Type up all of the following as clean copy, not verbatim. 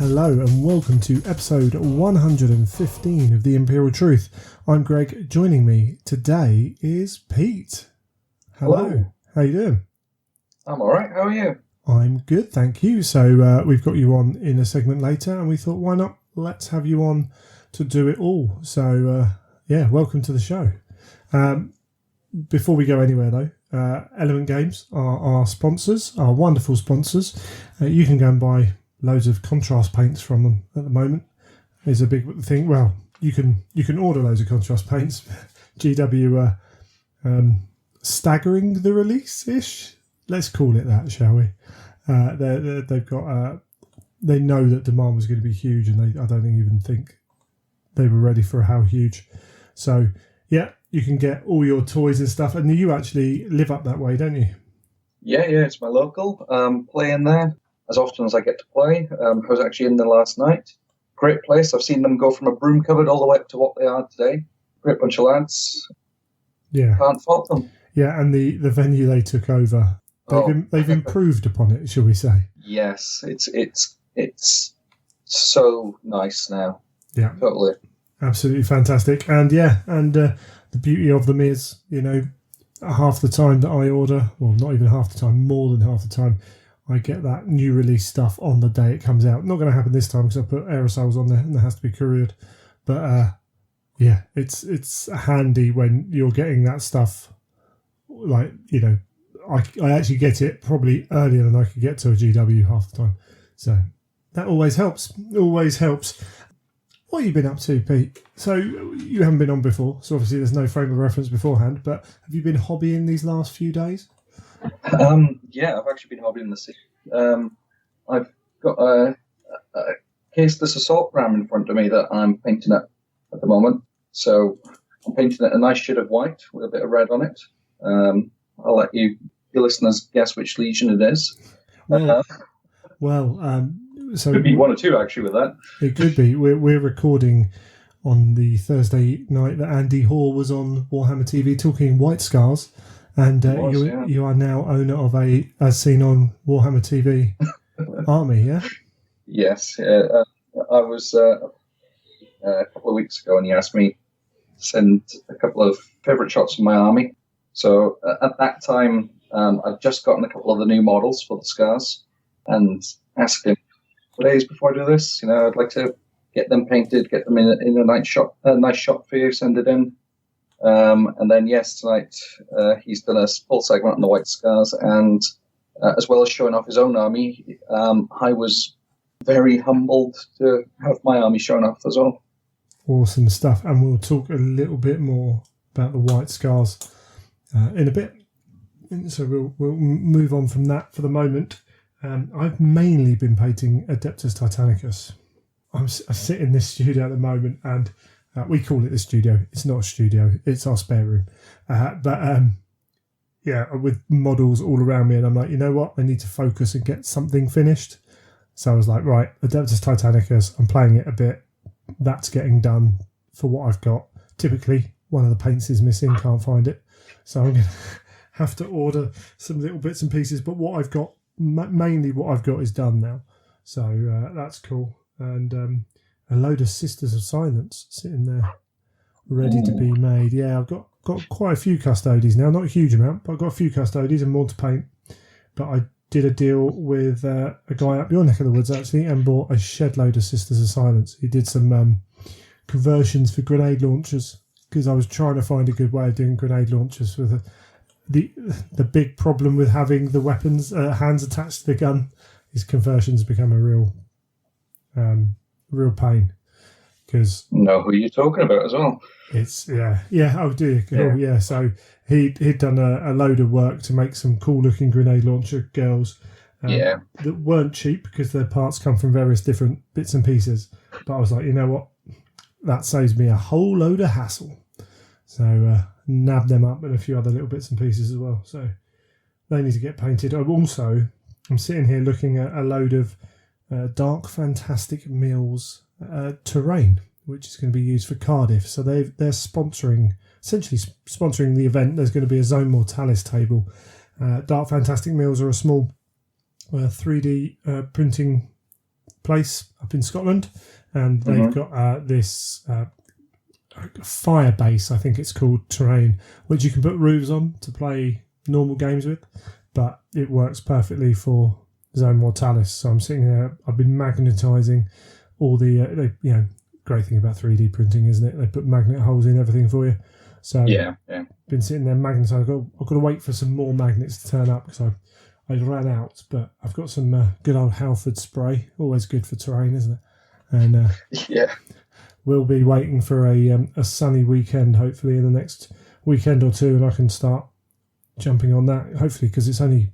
Hello and welcome to episode 115 of The Imperial Truth. I'm Greg. Joining me today is Pete. Hello. How you doing? I'm alright, how are you? I'm good, thank you. So we've got you on in a segment later and we thought, why not? Let's have you on to do it all. So welcome to the show. Before we go anywhere though, Element Games are our sponsors, our wonderful sponsors. You can go and buy loads of contrast paints from them at the moment. Is a big thing. Well, you can order loads of contrast paints. GW staggering the release-ish. Let's call it that, shall we? They've got. They know that demand was going to be huge, and I don't even think they were ready for how huge. So yeah, you can get all your toys and stuff, and you actually live up that way, don't you? Yeah, it's my local. Playing there as often as I get to play. I was actually in there last night. Great place. I've seen them go from a broom cupboard all the way up to what they are today. Great bunch of lads. Yeah. Can't fault them. Yeah, and the venue they took over, they've improved upon it, shall we say? Yes, it's so nice now. Yeah. Totally. Absolutely fantastic. And the beauty of them is, half the time that I order, well, not even half the time, more than half the time, I get that new release stuff on the day it comes out. Not going to happen this time because I put aerosols on there and it has to be couriered. But it's handy when you're getting that stuff. Like, I actually get it probably earlier than I could get to a GW half the time. So that always helps. Always helps. What have you been up to, Pete? So you haven't been on before, so obviously there's no frame of reference beforehand. But have you been hobbying these last few days? I've actually been hobbying this. I've got a caseless assault ram in front of me that I'm painting at the moment. So I'm painting it a nice shade of white with a bit of red on it. I'll let your listeners guess which Legion it is. So could be one or two actually with that. It could be. We're recording on the Thursday night that Andy Hall was on Warhammer TV talking White Scars. And you are now owner of a, as seen on Warhammer TV, army, yeah? Yes. I was a couple of weeks ago and he asked me to send a couple of favourite shots of my army. So at that time, I'd just gotten a couple of the new models for the Scars and asked him, 4 days before I do this, I'd like to get them painted, get them in a nice shot for you, send it in. And then, tonight he's done a full segment on the White Scars, and as well as showing off his own army, I was very humbled to have my army shown off as well. Awesome stuff, and we'll talk a little bit more about the White Scars in a bit. So we'll move on from that for the moment. I've mainly been painting Adeptus Titanicus. I sit in this studio at the moment, and we call it the studio. It's not a studio. It's our spare room. With models all around me. And I'm like, you know what? I need to focus and get something finished. So I was like, right, Adeptus Titanicus. I'm playing it a bit. That's getting done for what I've got. Typically, one of the paints is missing. Can't find it. So I'm going to have to order some little bits and pieces. But what I've got, mainly what I've got is done now. So that's cool. And a load of Sisters of Silence sitting there, ready to be made. Yeah, I've got quite a few custodies now. Not a huge amount, but I've got a few custodies and more to paint. But I did a deal with a guy up your neck of the woods, actually, and bought a shed load of Sisters of Silence. He did some conversions for grenade launchers, because I was trying to find a good way of doing grenade launchers with the big problem with having the weapons hands attached to the gun is conversions become a real pain, because know who you're talking about as well. It's oh dear. Yeah. So he'd done a load of work to make some cool looking grenade launcher girls that weren't cheap because their parts come from various different bits and pieces, but I was like, you know what, that saves me a whole load of hassle. So nabbed them up and a few other little bits and pieces as well, so they need to get painted. I'm sitting here looking at a load of Dark Fantastic Mills terrain, which is going to be used for Cardiff. So they're essentially sponsoring the event. There's going to be a Zone Mortalis table. Dark Fantastic Mills are a small 3D printing place up in Scotland, and they've got this fire base, I think it's called, terrain, which you can put roofs on to play normal games with, but it works perfectly for Zone Mortalis. So I'm sitting there, I've been magnetising all the, great thing about 3D printing, isn't it? They put magnet holes in everything for you. So been sitting there magnetising. I've got to wait for some more magnets to turn up because I ran out, but I've got some good old Halford spray, always good for terrain, isn't it? And we'll be waiting for a sunny weekend, hopefully in the next weekend or two, and I can start jumping on that, hopefully, because it's only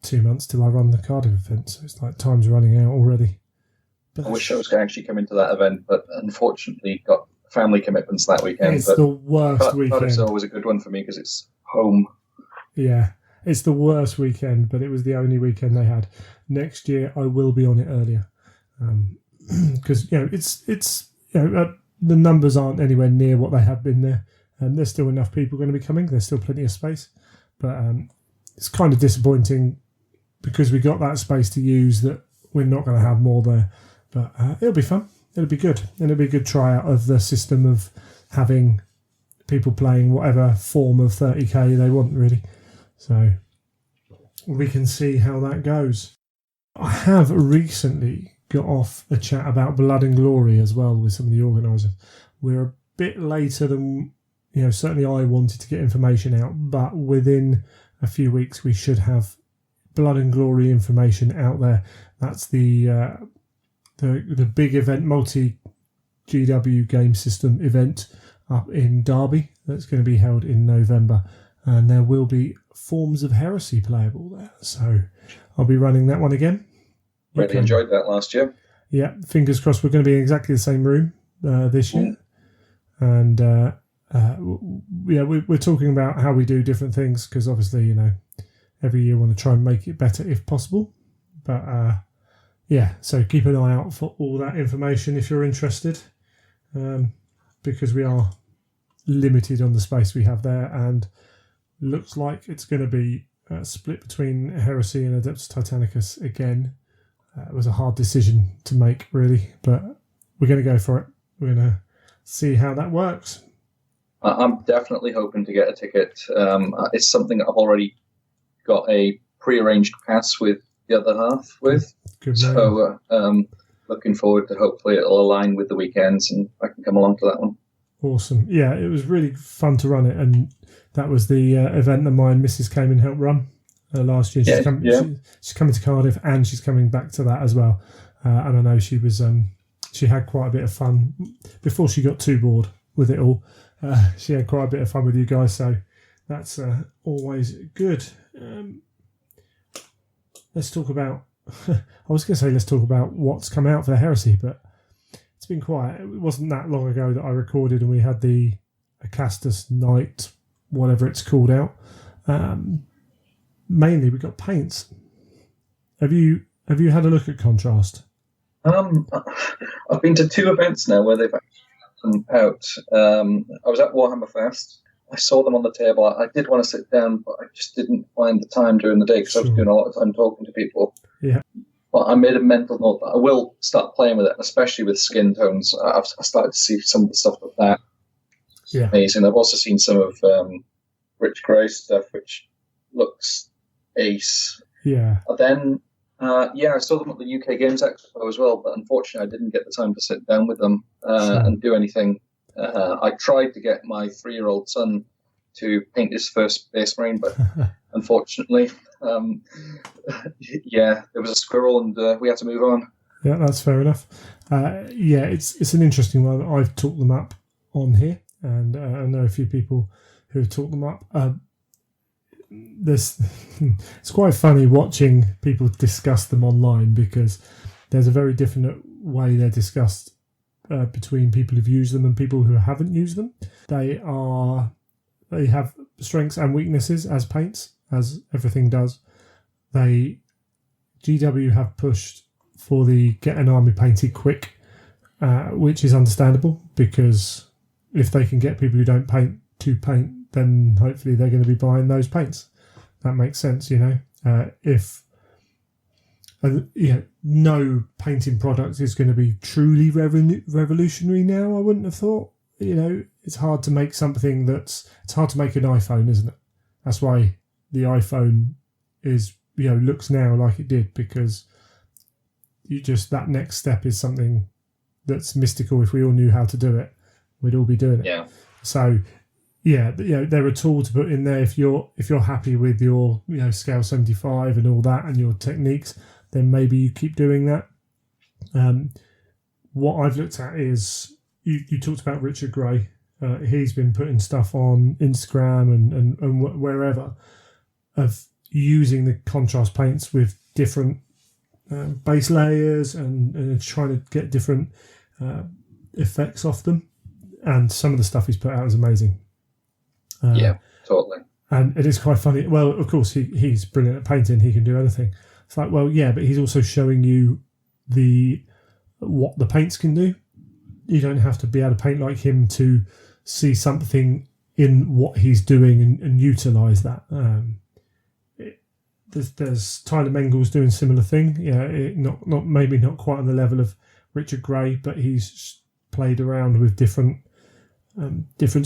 2 months till I run the Cardiff event, so it's like time's running out already. But I wish I was going to actually come into that event, but unfortunately got family commitments that weekend. It's the worst weekend. It's always a good one for me because it's home. Yeah, it's the worst weekend, but it was the only weekend they had. Next year, I will be on it earlier because the numbers aren't anywhere near what they have been there, and there's still enough people going to be coming. There's still plenty of space, but it's kind of disappointing because we got that space to use that we're not going to have more there. But it'll be fun. It'll be good. And it'll be a good tryout of the system of having people playing whatever form of 30k they want, really. So we can see how that goes. I have recently got off a chat about Blood and Glory as well with some of the organisers. We're a bit later than, certainly I wanted to get information out, but within a few weeks we should have Blood and Glory information out there. That's the big event, multi-GW game system event up in Derby that's going to be held in November, and there will be Forms of Heresy playable there. So I'll be running that one again. Really enjoyed that last year. Yeah, fingers crossed we're going to be in exactly the same room this year. And we're talking about how we do different things because obviously, every year we want to try and make it better if possible. But so keep an eye out for all that information if you're interested, because we are limited on the space we have there, and looks like it's going to be split between Heresy and Adeptus Titanicus again. It was a hard decision to make, really, but we're going to go for it. We're going to see how that works. I'm definitely hoping to get a ticket. It's something I've already got a pre-arranged pass with the other half with. Good so looking forward to hopefully it'll align with the weekends and I can come along to that one. Awesome. Yeah, it was really fun to run it, and that was the event that my missus came and helped run last year. She's coming to Cardiff and she's coming back to that as well. And I know she was she had quite a bit of fun before she got too bored with it all. She had quite a bit of fun with you guys, so that's always good. Let's talk about let's talk about what's come out for the Heresy, but it's been quiet. It wasn't that long ago that I recorded and we had the Acastus Night, whatever it's called, out. Mainly we got paints. Have you had a look at Contrast? I've been to 2 events now where they've actually come out. I was at Warhammer Fest. I saw them on the table. I did want to sit down, but I just didn't find the time during the day because I was doing a lot of time talking to people. Yeah. But I made a mental note that I will start playing with it, especially with skin tones. I started to see some of the stuff with that. Yeah. Amazing. I've also seen some of Rich Gray's stuff, which looks ace. Yeah. And then, I saw them at the UK Games Expo as well, but unfortunately I didn't get the time to sit down with them and do anything. I tried to get my 3-year-old son to paint his first Space Marine, but unfortunately, there was a squirrel and we had to move on. Yeah, that's fair enough. It's an interesting one. I've talked them up on here, and I know a few people who have talked them up. It's quite funny watching people discuss them online because there's a very different way they're discussed between people who've used them and people who haven't used them. They have strengths and weaknesses as paints, as everything does. GW have pushed for the get an army painted quick, which is understandable because if they can get people who don't paint to paint, then hopefully they're going to be buying those paints. That makes sense, If And no painting product is going to be truly revolutionary now. I wouldn't have thought. It's hard to make something it's hard to make an iPhone, isn't it? That's why the iPhone is looks now like it did, because that next step is something that's mystical. If we all knew how to do it, we'd all be doing it. Yeah. So they're a tool to put in there if you're happy with your scale 75 and all that and your techniques, then maybe you keep doing that. What I've looked at is you talked about Richard Gray. He's been putting stuff on Instagram and wherever of using the contrast paints with different base layers and trying to get different effects off them. And some of the stuff he's put out is amazing. Yeah, totally. And it is quite funny. Well, of course, he's brilliant at painting. He can do anything. It's like, well, yeah, but he's also showing you what the paints can do. You don't have to be able to paint like him to see something in what he's doing and utilise that. There's Tyler Mengel's doing a similar thing. Not maybe not quite on the level of Richard Gray, but he's played around with different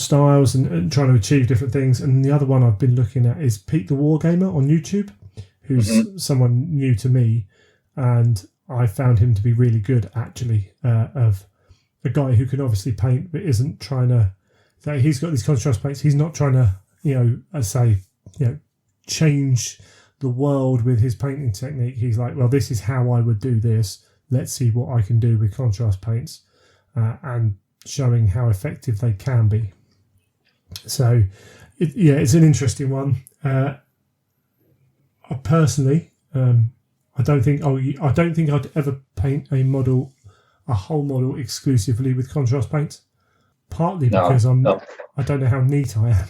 styles and trying to achieve different things. And the other one I've been looking at is Pete the Wargamer on YouTube, who's someone new to me, and I found him to be really good, actually, of a guy who can obviously paint but isn't trying to. He's got these contrast paints. He's not trying to, change the world with his painting technique. He's like, well, this is how I would do this. Let's see what I can do with contrast paints, and showing how effective they can be. So, it's an interesting one. I personally, I don't think I'd ever paint a whole model exclusively with contrast paints. Partly because I don't know how neat I am,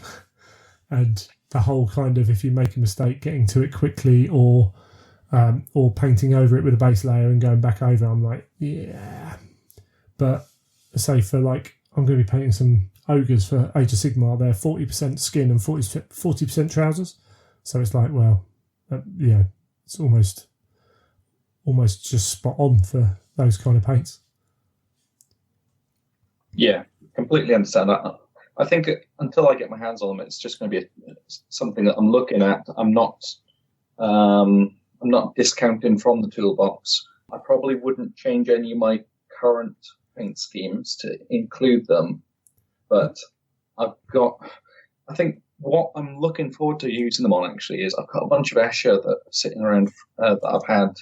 and the whole kind of, if you make a mistake, getting to it quickly or painting over it with a base layer and going back over, I'm like, yeah. But say for I'm going to be painting some ogres for Age of Sigmar. They're 40% skin and 40% trousers. So it's like, well, it's almost just spot on for those kind of paints. Yeah. Completely understand that. I think until I get my hands on them, it's just going to be something that I'm looking at. I'm not discounting from the toolbox. I probably wouldn't change any of my current paint schemes to include them, but I think what I'm looking forward to using them on actually is I've got a bunch of Escher that are sitting around that I've had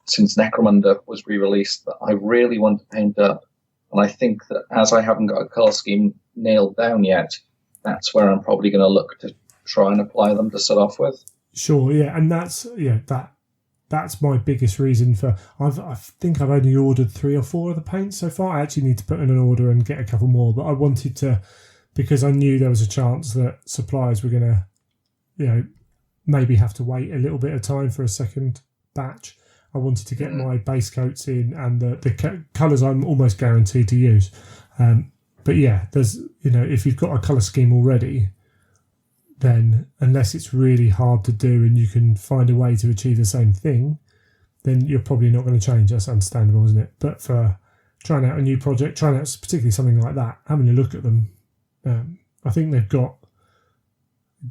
since Necromunda was re-released that I really want to paint up. And I think that as I haven't got a colour scheme nailed down yet, that's where I'm probably going to look to try and apply them to start off with. Sure, yeah, and that's my biggest reason for. I think I've only ordered 3 or 4 of the paints so far. I actually need to put in an order and get a couple more, but I wanted to, because I knew there was a chance that suppliers were going to, maybe have to wait a little bit of time for a second batch. I wanted to get my base coats in and the colours I'm almost guaranteed to use. But yeah, there's, if you've got a colour scheme already, then unless it's really hard to do and you can find a way to achieve the same thing, then you're probably not going to change. That's understandable, isn't it? But for trying out a new project, trying out particularly something like that, having a look at them, I think they've got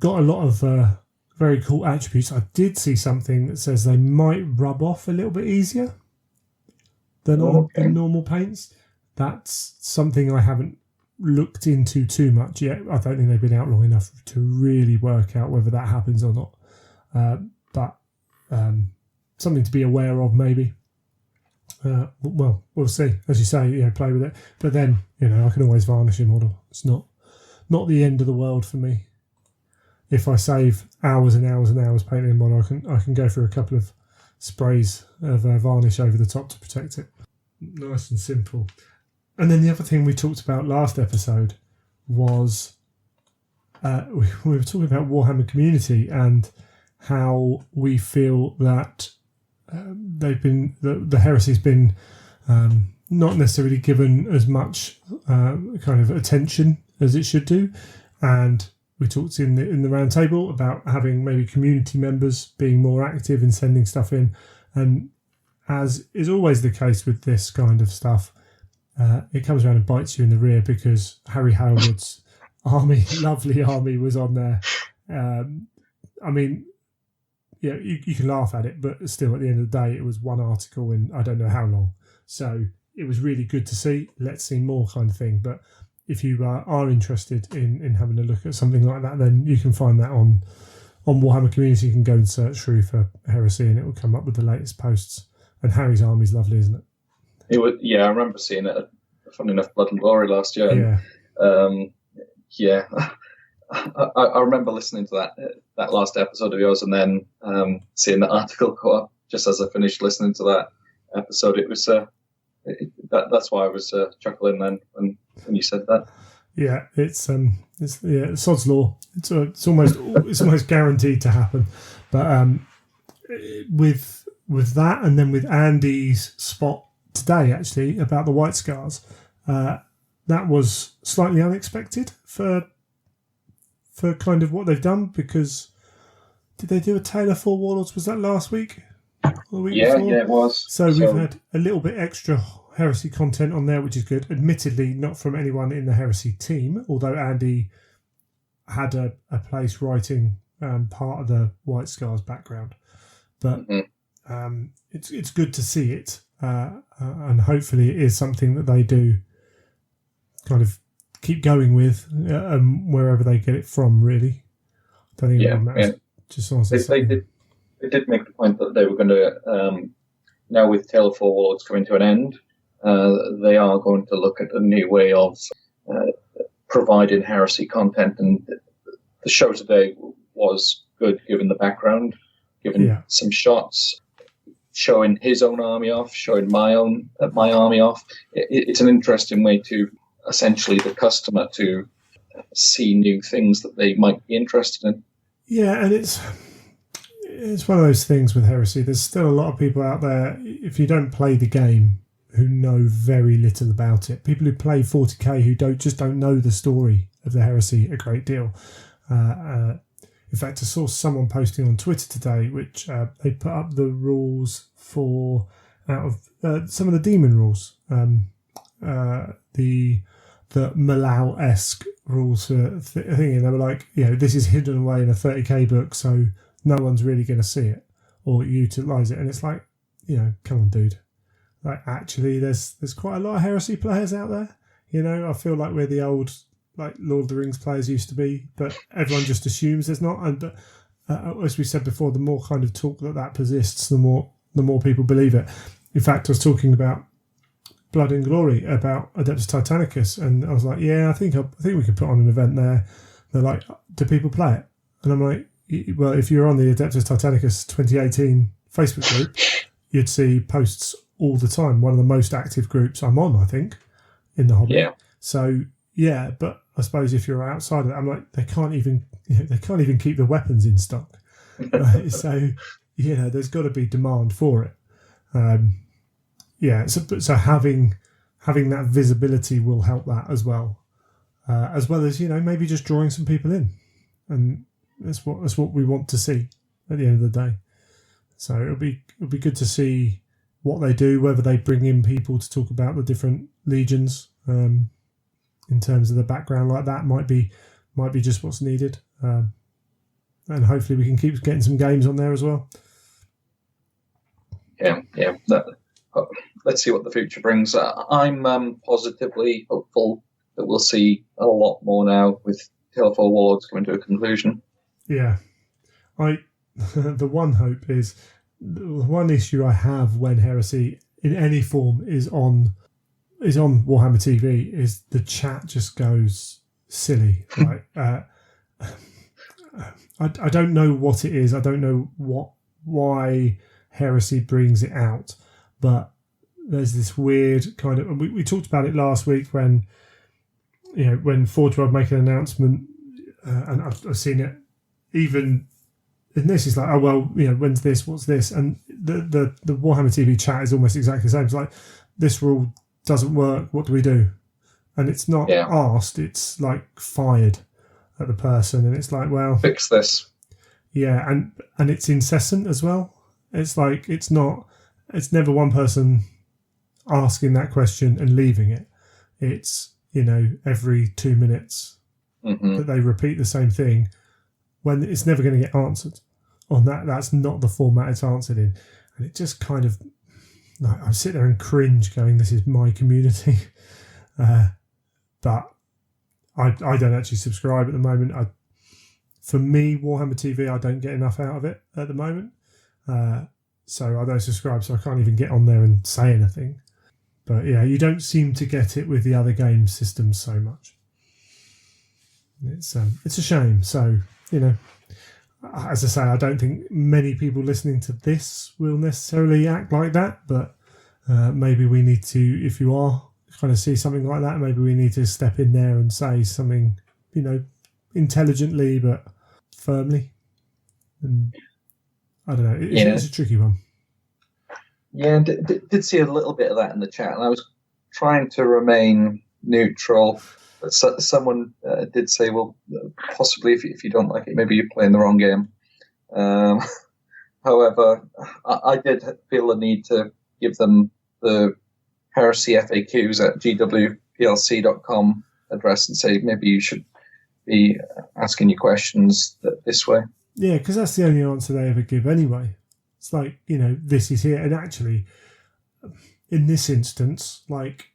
a lot of very cool attributes. I did see something that says they might rub off a little bit easier than on normal paints. That's something I haven't looked into too much yet. I don't think they've been out long enough to really work out whether that happens or not. But something to be aware of, maybe. Well, we'll see. As you say, play with it. But then, I can always varnish a model. It's not the end of the world for me. If I save hours and hours and hours painting a model, I can go through a couple of sprays of varnish over the top to protect it. Nice and simple. And then the other thing we talked about last episode was we were talking about Warhammer Community and how we feel that the heresy's been not necessarily given as much kind of attention as it should do, and we talked in the round table about having maybe community members being more active and sending stuff in, and as is always the case with this kind of stuff, it comes around and bites you in the rear because Harry Howard's lovely army, was on there. I mean, yeah, you can laugh at it, but still, at the end of the day, it was one article in I don't know how long. So it was really good to see. Let's see more, kind of thing. But if you are interested in having a look at something like that, then you can find that on Warhammer Community. You can go and search through for Heresy, and it will come up with the latest posts. And Harry's army's lovely, isn't it? It was, yeah, I remember seeing it at, funny enough, Blood and Glory last year. Yeah. I remember listening to that last episode of yours, and then seeing the article go up just as I finished listening to that episode. It was that's why I was chuckling then when you said that. Yeah, it's sod's law. It's almost guaranteed to happen. But with that, and then with Andy's spot today, actually, about the White Scars, that was slightly unexpected for kind of what they've done, because did they do a Tale of Four Warlords? Was that last week? Or the week before? Yeah, it was. So we've had a little bit extra Heresy content on there, which is good. Admittedly, not from anyone in the Heresy team, although Andy had a place writing part of the White Scars background. But it's good to see it, and hopefully it is something that they do kind of keep going with wherever they get it from, really. I don't think it matters. Yeah. They did make the point that they were going to, now with Tale of Four Warlords coming to an end, they are going to look at a new way of providing Heresy content. And the show today was good, given the background, given some shots, showing his own army off, showing my army off. It's an interesting way to, essentially, the customer to see new things that they might be interested in. Yeah, and it's one of those things with Heresy. There's still a lot of people out there, if you don't play the game, who know very little about it. People who play 40k who don't know the story of the Heresy a great deal. In fact, I saw someone posting on Twitter today, which they put up the rules for out of some of the demon rules, the Malau-esque rules for thinking. They were like, this is hidden away in a 30k book, so no one's really going to see it or utilise it. And it's like, come on, dude. Like, actually, there's quite a lot of Heresy players out there. I feel like we're the old, like, Lord of the Rings players used to be, but everyone just assumes there's not. And as we said before, the more kind of talk that persists, the more people believe it. In fact, I was talking about Blood and Glory, about Adeptus Titanicus, and I was like, I think we could put on an event there. They're like, do people play it? And I'm like, well, if you're on the Adeptus Titanicus 2018 Facebook group, you'd see posts all the time. One of the most active groups I'm on, I think, in the hobby. Yeah. So but I suppose if you're outside of that, I'm like, they can't even keep the weapons in stock. Right? So there's got to be demand for it. So having that visibility will help that as well as maybe just drawing some people in, and that's what we want to see at the end of the day. So it'll be good to see what they do, whether they bring in people to talk about the different legions in terms of the background. Like that might be just what's needed, and hopefully we can keep getting some games on there as well. Yeah. Let's see what the future brings. I'm positively hopeful that we'll see a lot more now with Tale of Four Warlords coming to a conclusion. Yeah, the one hope is, the one issue I have when Heresy in any form is on Warhammer TV is the chat just goes silly. Like I don't know what it is. I don't know why Heresy brings it out, but there's this weird kind of, and we talked about it last week when Forge World make an announcement, and I've seen it even in this. It's like, oh well, when's this? What's this? And the Warhammer TV chat is almost exactly the same. It's like, this rule doesn't work. What do we do? And it's not asked. It's like fired at the person, and it's like, well, fix this. Yeah, and it's incessant as well. It's like, it's not it's never one person asking that question and leaving it. It's, every 2 minutes that they repeat the same thing when it's never going to get answered on that. That's not the format it's answered in. And it just kind of, like, I sit there and cringe going, this is my community. But I don't actually subscribe at the moment. For me, Warhammer TV, I don't get enough out of it at the moment. So I don't subscribe, so I can't even get on there and say anything. But yeah, you don't seem to get it with the other game systems so much. It's a shame. So, as I say, I don't think many people listening to this will necessarily act like that, but maybe we need to, if you are kind of see something like that, maybe we need to step in there and say something, intelligently but firmly. And I don't know, it's a tricky one. Yeah, did see a little bit of that in the chat, and I was trying to remain neutral. But someone did say, well, possibly if you don't like it, maybe you're playing the wrong game. However, I did feel the need to give them the Heresy FAQs at gwplc.com address and say maybe you should be asking your questions this way. Yeah, because that's the only answer they ever give anyway. It's like, this is here. And actually, in this instance, like,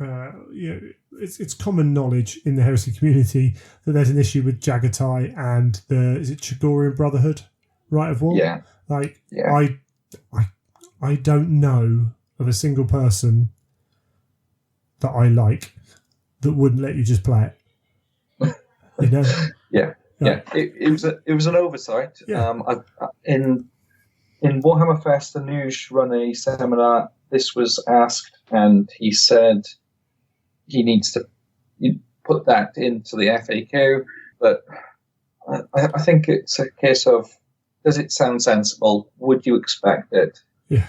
it's common knowledge in the Heresy community that there's an issue with Jagatai and is it Chagorian Brotherhood, Right of War? Yeah. Like, yeah. I don't know of a single person that I like that wouldn't let you just play it. Yeah. Yeah. It was an oversight. Yeah. In Warhammer Fest, Anuj ran a seminar. This was asked, and he said he needs to put that into the FAQ. But I think it's a case of, does it sound sensible? Would you expect it? Yeah.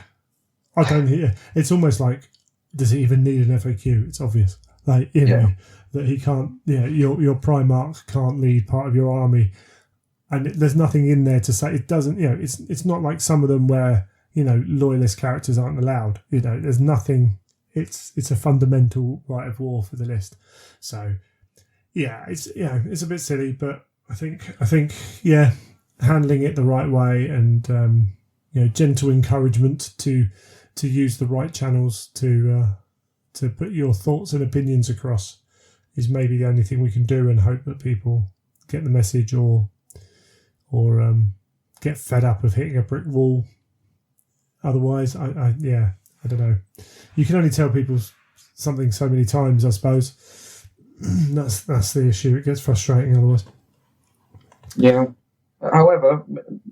I don't hear. It's almost like, does it even need an FAQ? It's obvious. Like, that he can't, your Primarch can't lead part of your army. And there's nothing in there to say it doesn't, it's not like some of them where, loyalist characters aren't allowed. There's nothing, it's a fundamental right of war for the list. So, it's a bit silly, but I think, handling it the right way and, gentle encouragement to use the right channels to put your thoughts and opinions across is maybe the only thing we can do, and hope that people get the message or get fed up of hitting a brick wall. Otherwise, I don't know. You can only tell people something so many times, I suppose. That's the issue. It gets frustrating otherwise. Yeah. However,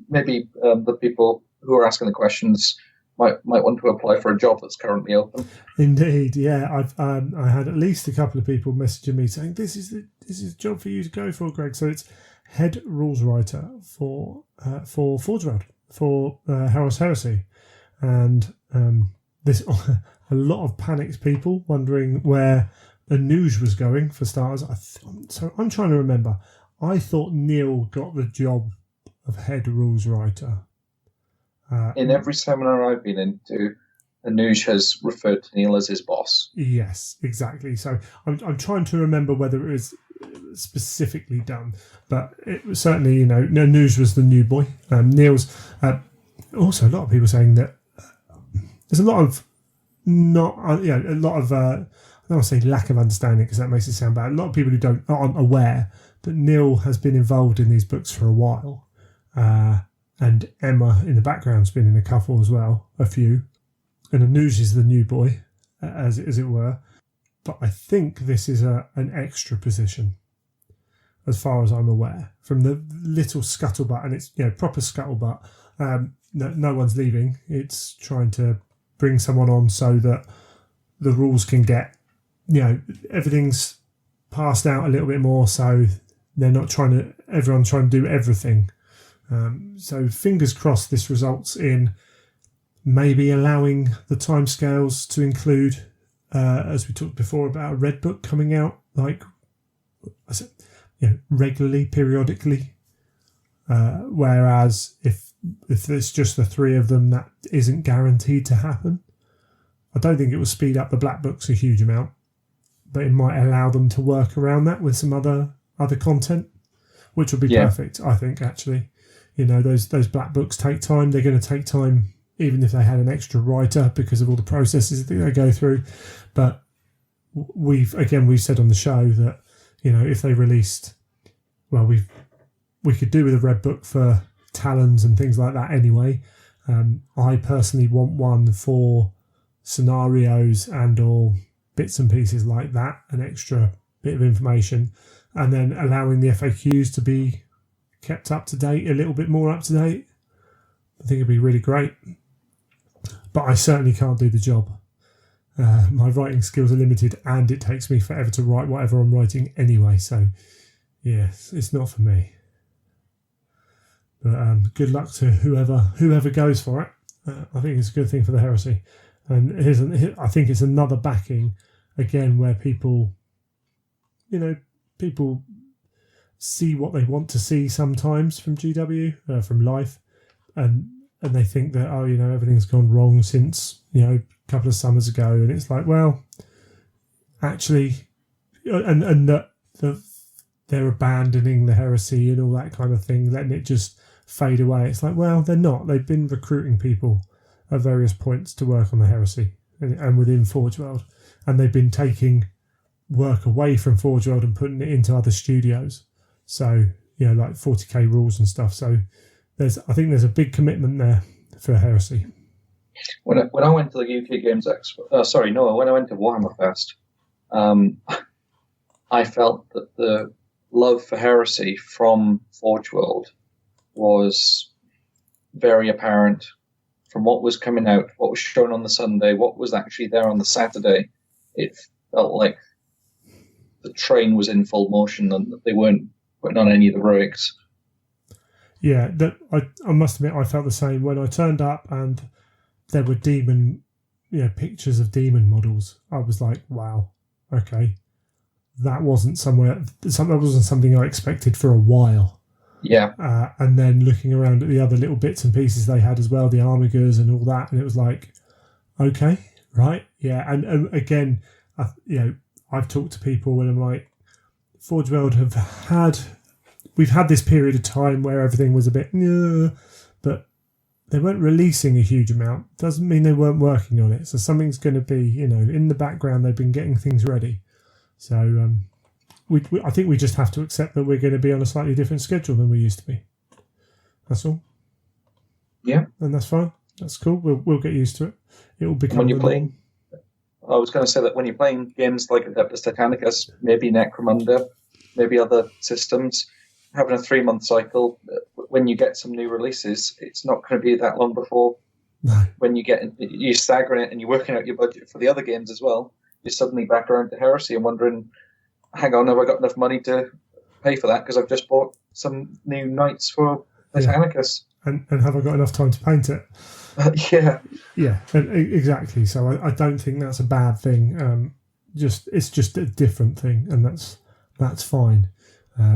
maybe the people who are asking the questions might want to apply for a job that's currently open. Indeed, yeah. I had at least a couple of people messaging me saying this is a job for you to go for, Greg. So it's head rules writer for Forge World, for Harrow's Heresy, and there's a lot of panicked people wondering where Anuj was going for starters. So I'm trying to remember. I thought Neil got the job of head rules writer. In every seminar I've been into, Anuj has referred to Neil as his boss. Yes, exactly. So I'm trying to remember whether it was specifically done, but it was certainly, Anuj was the new boy. Neil's also a lot of people saying that there's a lot of I don't want to say lack of understanding because that makes it sound bad. A lot of people who aren't aware that Neil has been involved in these books for a while, and Emma in the background's been in a couple as well, a few, and Anuj is the new boy, as it were. But I think this is an extra position, as far as I'm aware, from the little scuttlebutt, and it's proper scuttlebutt. No one's leaving. It's trying to bring someone on so that the rules can get, everything's passed out a little bit more, so they're not everyone's trying to do everything. So fingers crossed this results in maybe allowing the timescales to include, as we talked before about a red book coming out, like regularly, periodically. Whereas if if it's just the three of them, that isn't guaranteed to happen. I don't think it will speed up the black books a huge amount, but it might allow them to work around that with some other content, which would be perfect, I think, actually. Those black books take time. They're going to take time, even if they had an extra writer, because of all the processes that they go through. But we've said on the show that, if they released, well, we could do with a red book for talons and things like that anyway. I personally want one for scenarios and or bits and pieces like that, an extra bit of information, and then allowing the FAQs to be kept up to date, a little bit more up to date. I think it'd be really great. But I certainly can't do the job. My writing skills are limited, and it takes me forever to write whatever I'm writing anyway. So, yes, it's not for me. But good luck to whoever goes for it. I think it's a good thing for the heresy. And I think it's another backing, again, where people see what they want to see sometimes from GW, from life, and they think that, everything's gone wrong since, a couple of summers ago. And it's like, well, actually, and that they're abandoning the heresy and all that kind of thing, letting it just fade away. It's like, well, they're not. They've been recruiting people at various points to work on the heresy and within Forge World. And they've been taking work away from Forge World and putting it into other studios. So, like 40k rules and stuff. So I think there's a big commitment there for heresy. When I went to the UK Games Expo, when I went to Warhammer Fest, I felt that the love for heresy from Forge World was very apparent from what was coming out, what was shown on the Sunday, what was actually there on the Saturday. It felt like the train was in full motion and that they weren't putting on any of the heroics. Yeah, I must admit I felt the same when I turned up and there were demon, pictures of demon models. I was like, wow, okay, that wasn't something I expected for a while. Yeah. And then looking around at the other little bits and pieces they had as well, the armigers and all that, and it was like, okay, right, yeah. And again, I've talked to people and I'm like, Forge World we've had this period of time where everything was a bit, but they weren't releasing a huge amount. Doesn't mean they weren't working on it. So something's going to be, in the background, they've been getting things ready. So I think we just have to accept that we're going to be on a slightly different schedule than we used to be. That's all. Yeah. And that's fine. That's cool. We'll get used to it. It will become when you're playing. I was going to say that when you're playing games like Adeptus Titanicus, maybe Necromunda, maybe other systems, having a 3-month cycle, when you get some new releases, it's not going to be that long before. No. When you're staggering it and you're working out your budget for the other games as well, you're suddenly back around to Heresy and wondering, hang on, have I got enough money to pay for that? Because I've just bought some new knights for Titanicus. And have I got enough time to paint it? Yeah. Yeah, exactly. So I don't think that's a bad thing. It's just a different thing, and that's fine.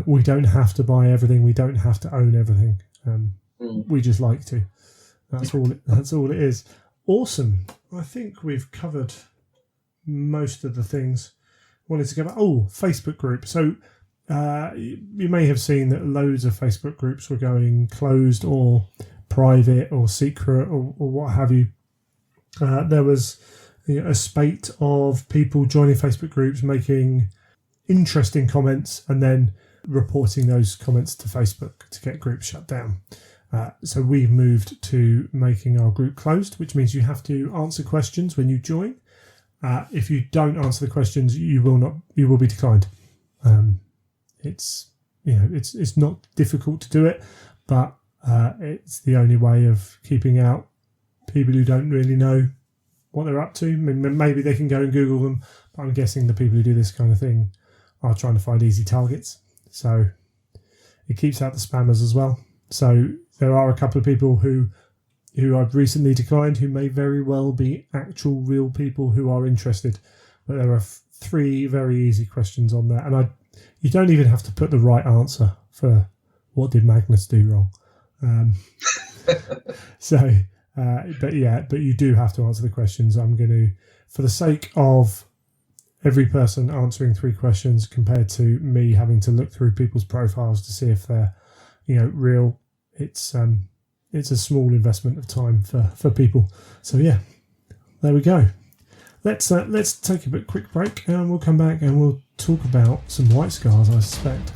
We don't have to buy everything. We don't have to own everything. We just like to. That's all it is. Awesome. I think we've covered most of the things I wanted to go about. Oh, Facebook group. So you may have seen that loads of Facebook groups were going closed or private or secret or what have you. There was a spate of people joining Facebook groups, making interesting comments and then reporting those comments to Facebook to get groups shut down. So we've moved to making our group closed, which means you have to answer questions when you join. If you don't answer the questions, you will be declined. It's not difficult to do it, but it's the only way of keeping out people who don't really know what they're up to. I mean, maybe they can go and Google them, but I'm guessing the people who do this kind of thing are trying to find easy targets. So it keeps out the spammers as well. So there are a couple of people who I've recently declined who may very well be actual real people who are interested. But there are 3 very easy questions on there. And you don't even have to put the right answer for what did Magnus do wrong. So, but you do have to answer the questions. I'm going to, for the sake of every person answering 3 questions compared to me having to look through people's profiles to see if they're, real. It's a small investment of time for people. So yeah, there we go. Let's take a quick break, and we'll come back and we'll talk about some white scars, I suspect.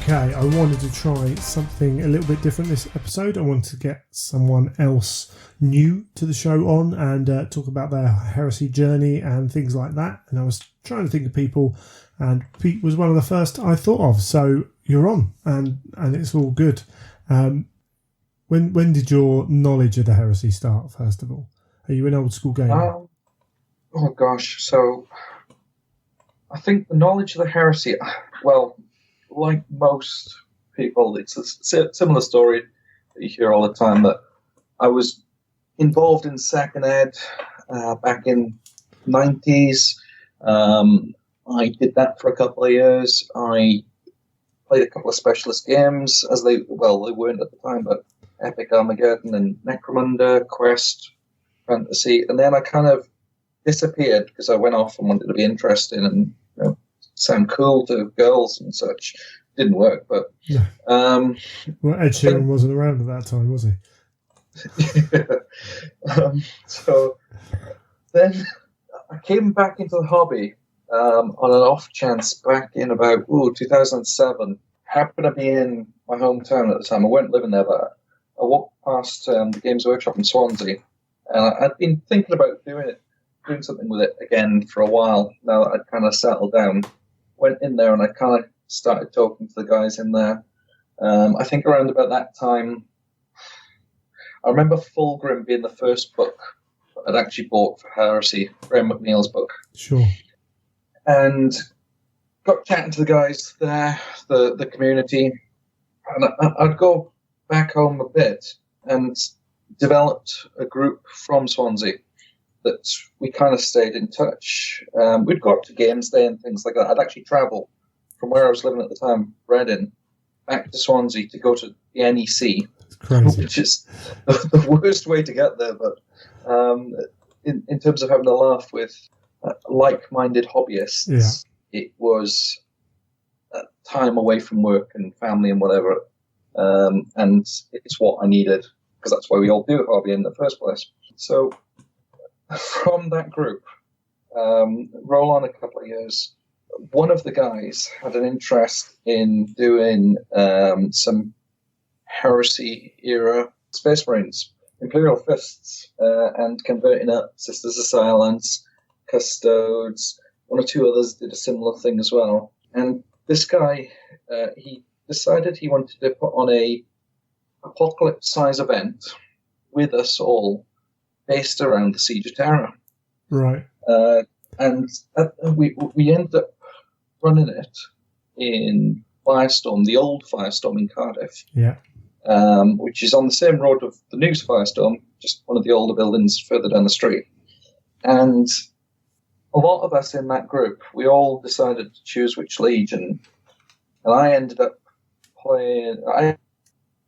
Okay, I wanted to try something a little bit different this episode. I wanted to get someone else new to the show on and talk about their heresy journey and things like that. And I was trying to think of people, and Pete was one of the first I thought of. So you're on, and it's all good. When did your knowledge of the heresy start, first of all? Are you an old school gamer? Oh gosh, so I think the knowledge of the heresy, well, like most people, it's a similar story that you hear all the time, that I was involved in second ed back in the 90s. I did that for a couple of years. I played a couple of specialist games, as they weren't at the time, but Epic Armageddon and Necromunda, Quest, Fantasy, and then I kind of disappeared because I went off and wanted to be interesting and sound cool to girls and such. Didn't work, but yeah. Well, Ed Sheeran wasn't around at that time, was he? So then I came back into the hobby on an off chance back in about 2007. Happened to be in my hometown at the time. I weren't living there, but I walked past the Games Workshop in Swansea, and I'd been thinking about doing something with it again for a while. Now that I'd kind of settled down, went in there and I kind of started talking to the guys in there. I think around about that time, I remember Fulgrim being the first book I'd actually bought for Heresy, Graham McNeil's book. Sure. And got chatting to the guys there, the community, and I'd go back home a bit and developed a group from Swansea that we kind of stayed in touch. We'd go up to games day and things like that. I'd actually travel from where I was living at the time, Reading, back to Swansea to go to the NEC, which is the worst way to get there. But in terms of having a laugh with like-minded hobbyists, it was time away from work and family and whatever. And it's what I needed, because that's why we all do hobby in the first place. So from that group, roll on a couple of years, one of the guys had an interest in doing some heresy-era Space Marines, Imperial Fists, and converting up Sisters of Silence, Custodes. One or two others did a similar thing as well. And this guy, he decided he wanted to put on a apocalypse-size event with us all, based around the Siege of Terra. Right. And we ended up running it in Firestorm, the old Firestorm in Cardiff. Yeah. Which is on the same road of the new Firestorm, just one of the older buildings further down the street. And a lot of us in that group, we all decided to choose which legion. And I ended up playing, for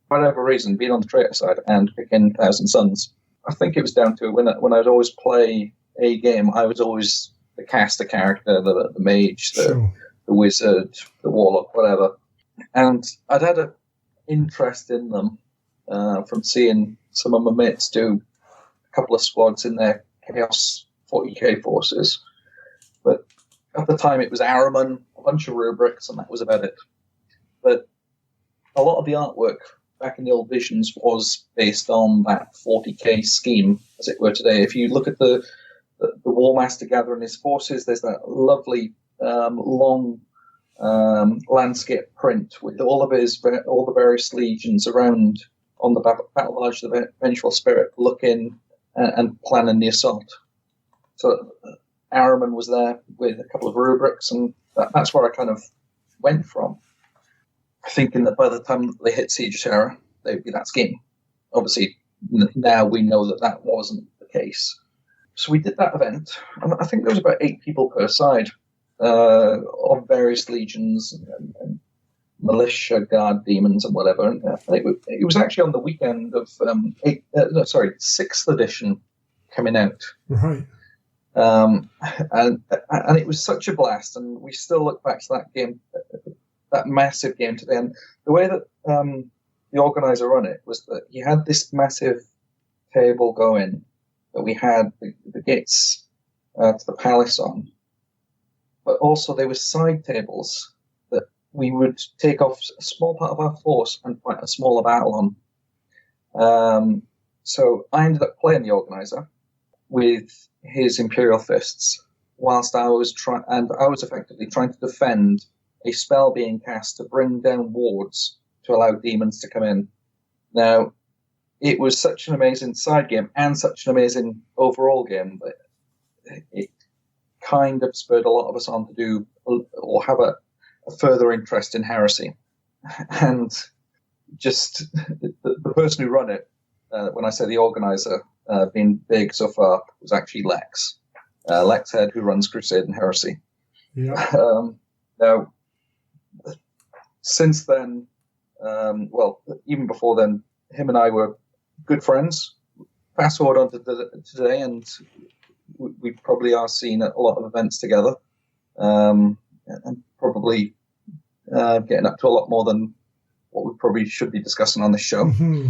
whatever reason, being on the traitor side and picking Thousand Suns. I think it was down to when I'd always play a game, I was always the caster character, the mage, the wizard, the warlock, whatever. And I'd had an interest in them from seeing some of my mates do a couple of squads in their Chaos 40k forces. But at the time it was Araman, a bunch of rubrics, and that was about it. But a lot of the artwork back in the old Visions was based on that 40k scheme, as it were today. If you look at the Warmaster gathering his forces, there's that lovely long landscape print with all the various legions around on the battle lodge of the Vengeful Spirit, looking and planning the assault. So Araman was there with a couple of rubrics, and that's where I kind of went from. thinking that by the time they hit Siege of Terror, they'd be that skinny. Obviously, now we know that that wasn't the case. So we did that event, and I think there was about 8 people per side of various legions and militia, guard, demons, and whatever. And it was actually on the weekend of 6th edition coming out. Right. And it was such a blast, and we still look back to that game, that massive game today. And the way that the organizer run it was that he had this massive table going that we had the gates to the palace on, but also there were side tables that we would take off a small part of our force and fight a smaller battle on. So I ended up playing the organizer with his Imperial Fists, whilst I was effectively trying to defend a spell being cast to bring down wards to allow demons to come in. Now, it was such an amazing side game and such an amazing overall game that it kind of spurred a lot of us on to do or have a further interest in heresy. And just the person who run it, when I say the organizer, being big so far, was actually Lex. Lex Head, who runs Crusade and Heresy. Yeah. Now, since then, even before then, him and I were good friends. Fast forward on to today, and we probably are seeing a lot of events together, and probably getting up to a lot more than what we probably should be discussing on this show. Mm-hmm.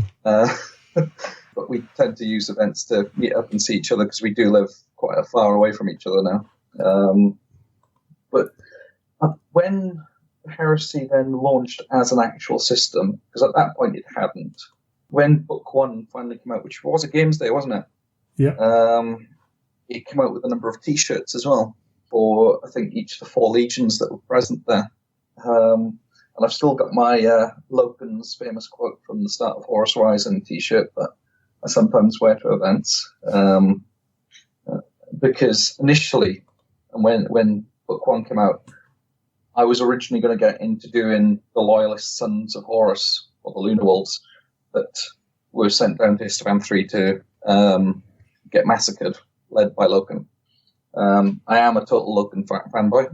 But we tend to use events to meet up and see each other because we do live quite far away from each other now. But when Heresy then launched as an actual system, because at that point it hadn't, when Book 1 finally came out, which was a Games Day, wasn't it? Yeah. It came out with a number of T-shirts as well for, I think, each of the 4 legions that were present there. And I've still got my Logan's famous quote from the start of Horus Rising T-shirt that I sometimes wear to events. Because initially, and when Book 1 came out, I was originally going to get into doing the Loyalist Sons of Horus, or the Lunar Wolves, that were sent down to Histovan 3 to get massacred, led by Loken. I am a total Loken fanboy.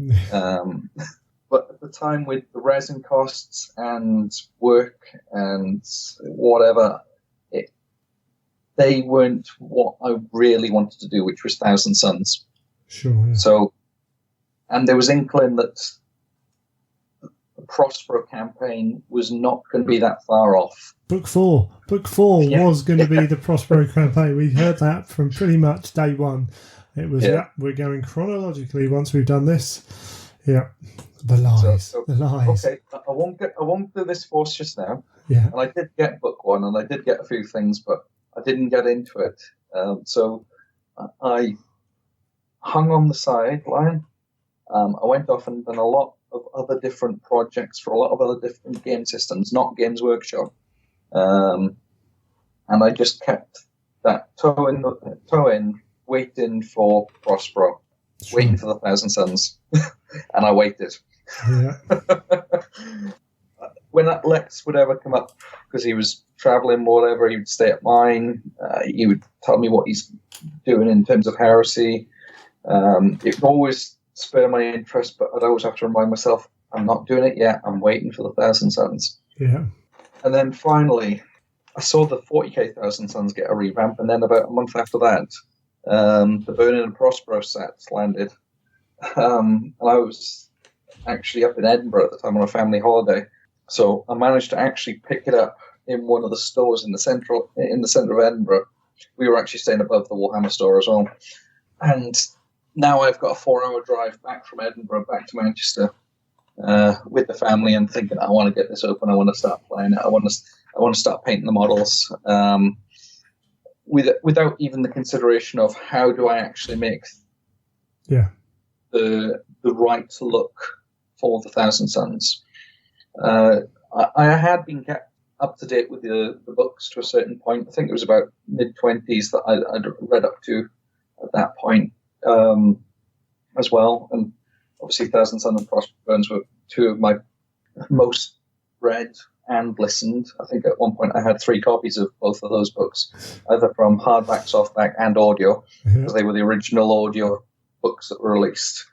But at the time, with the resin costs and work and whatever, they weren't what I really wanted to do, which was Thousand Suns. Sure. Yeah. So, and there was inkling that the Prospero campaign was not going to be that far off. Book 4 was going to be the Prospero campaign. We heard that from pretty much day one. It was, we're going chronologically once we've done this. Yeah. The lies. The lies. Okay, I won't do this force just now. Yeah. And I did get Book 1, and I did get a few things, but I didn't get into it. So I hung on the sideline. I went off and done a lot of other different projects for a lot of other different game systems, not Games Workshop. And I just kept that toe in, waiting for Prospero, waiting for the Thousand Suns, and I waited. Yeah. When that Lex would ever come up, because he was traveling, whatever, he would stay at mine. He would tell me what he's doing in terms of heresy. It would always spur my interest, but I'd always have to remind myself, I'm not doing it yet. I'm waiting for the Thousand Suns. Yeah. And then finally, I saw the 40k Thousand Suns get a revamp, and then about a month after that, the Burning and Prospero sets landed. And I was actually up in Edinburgh at the time on a family holiday. So I managed to actually pick it up in one of the stores in the centre of Edinburgh. We were actually staying above the Warhammer store as well. And now I've got a 4-hour drive back from Edinburgh back to Manchester with the family, and thinking, I want to get this open. I want to start playing it. I want to start painting the models. Without even the consideration of how do I actually make the right look for the Thousand Suns. I had been kept up to date with the books to a certain point. I think it was about mid-20s that I'd read up to at that point as well. And obviously Thousand Suns and Prosperous Burns were two of my most read and listened. I think at one point I had 3 copies of both of those books, either from hardback, softback, and audio, because they were the original audio books that were released,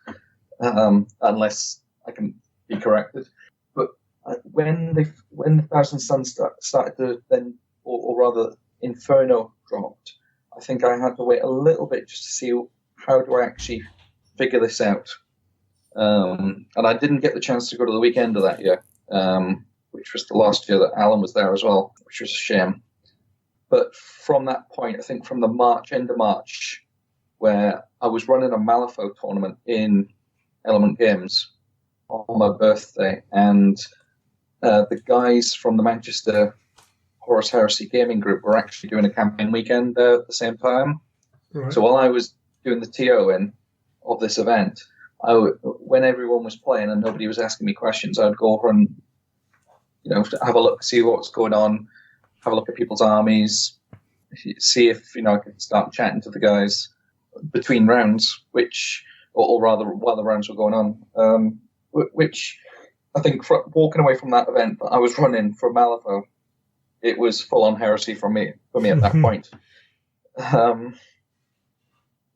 unless I can be corrected. But when the Thousand Suns started to then, or rather Inferno dropped, I think I had to wait a little bit just to see how do I actually figure this out. And I didn't get the chance to go to the weekend of that year, which was the last year that Alan was there as well, which was a shame. But from that point, I think from the end of March, where I was running a Malifaux tournament in Element Games on my birthday, and the guys from the Manchester Horus Heresy Gaming Group were actually doing a campaign weekend there at the same time. Right. So while I was doing the TO of this event, when everyone was playing and nobody was asking me questions, I'd go over and have a look, see what's going on, have a look at people's armies, see if I could start chatting to the guys between rounds, or rather while the rounds were going on, which I think walking away from that event that I was running for Malifaux, it was full on heresy for me at that point.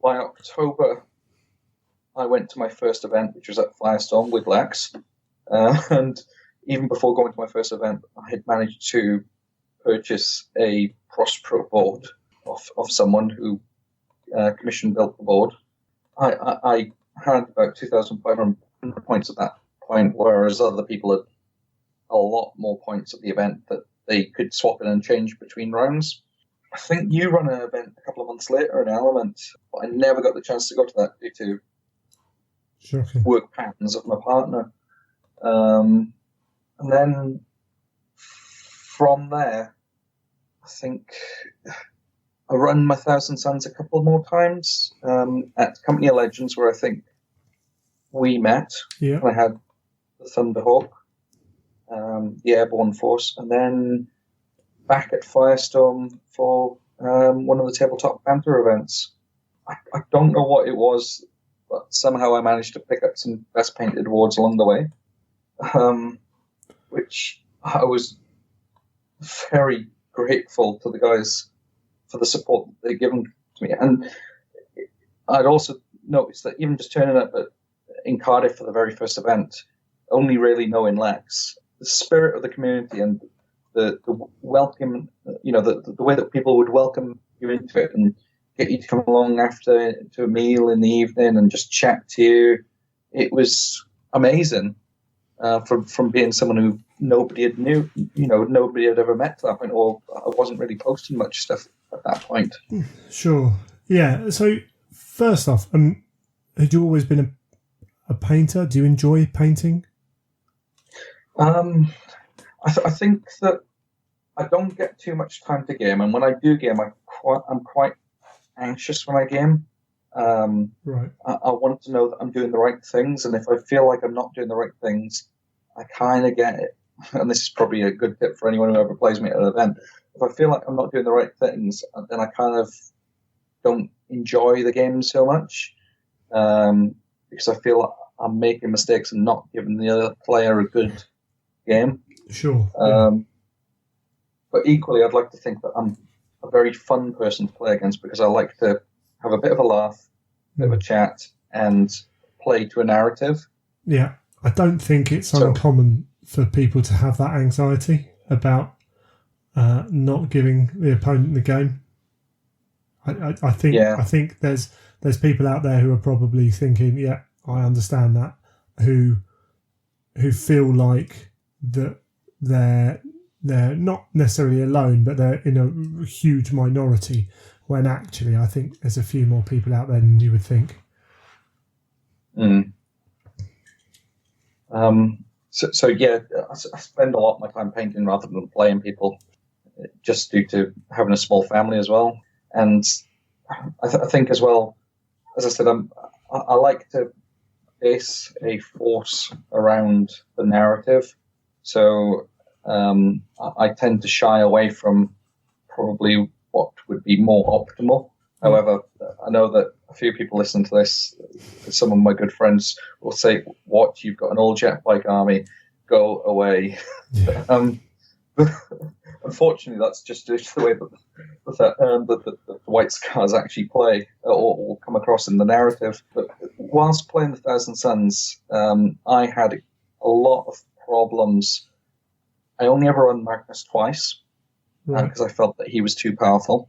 By October, I went to my first event, which was at Firestorm with Lex, and even before going to my first event, I had managed to purchase a Prospero board of someone who commission built the board. I had about 2,500 points at that point, whereas other people had a lot more points at the event that they could swap in and change between rounds. I think you run an event a couple of months later in Element, but I never got the chance to go to that due to work patterns of my partner. And then from there, I think I run my Thousand Suns a couple more times at Company of Legends, where I think we met. Yeah. I had the Thunderhawk, the Airborne Force, and then back at Firestorm for one of the Tabletop Panther events. I don't know what it was, but somehow I managed to pick up some Best Painted awards along the way, which I was very grateful to the guys for the support that they'd given to me. And I'd also noticed that even just turning up in Cardiff for the very first event, only really knowing Lex, the spirit of the community and the welcome, the way that people would welcome you into it and get you to come along after to a meal in the evening and just chat to you. It was amazing from being someone who nobody had ever met to that point, or I wasn't really posting much stuff at that point. Sure. Yeah. So first off, had you always been a painter? Do you enjoy painting? I think that I don't get too much time to game, and when I do game, I'm quite anxious when I game. Right. I want to know that I'm doing the right things, and if I feel like I'm not doing the right things, I kind of get it. And this is probably a good tip for anyone who ever plays me at an event. If I feel like I'm not doing the right things, then I kind of don't enjoy the game so much, because I feel like I'm making mistakes and not giving the other player a good game. Sure. But equally, I'd like to think that I'm a very fun person to play against, because I like to have a bit of a laugh, a bit of a chat, and play to a narrative. Yeah. I don't think it's uncommon for people to have that anxiety about not giving the opponent the game. I think there's people out there who are probably thinking, yeah, I understand that, who feel like that they're not necessarily alone, but they're in a huge minority, when actually I think there's a few more people out there than you would think. So yeah, I spend a lot of my time painting rather than playing people, just due to having a small family as well. And I think as well, as I said, I like to base a force around the narrative. So I tend to shy away from probably what would be more optimal. However, I know that a few people listen to this. Some of my good friends will say, "What? You've got an all jet bike army? go away. Yeah. Unfortunately, that's just due to the way that the White Scars actually play or come across in the narrative. But whilst playing the Thousand Suns, I had a lot of problems. I only ever run Magnus twice because I felt that he was too powerful,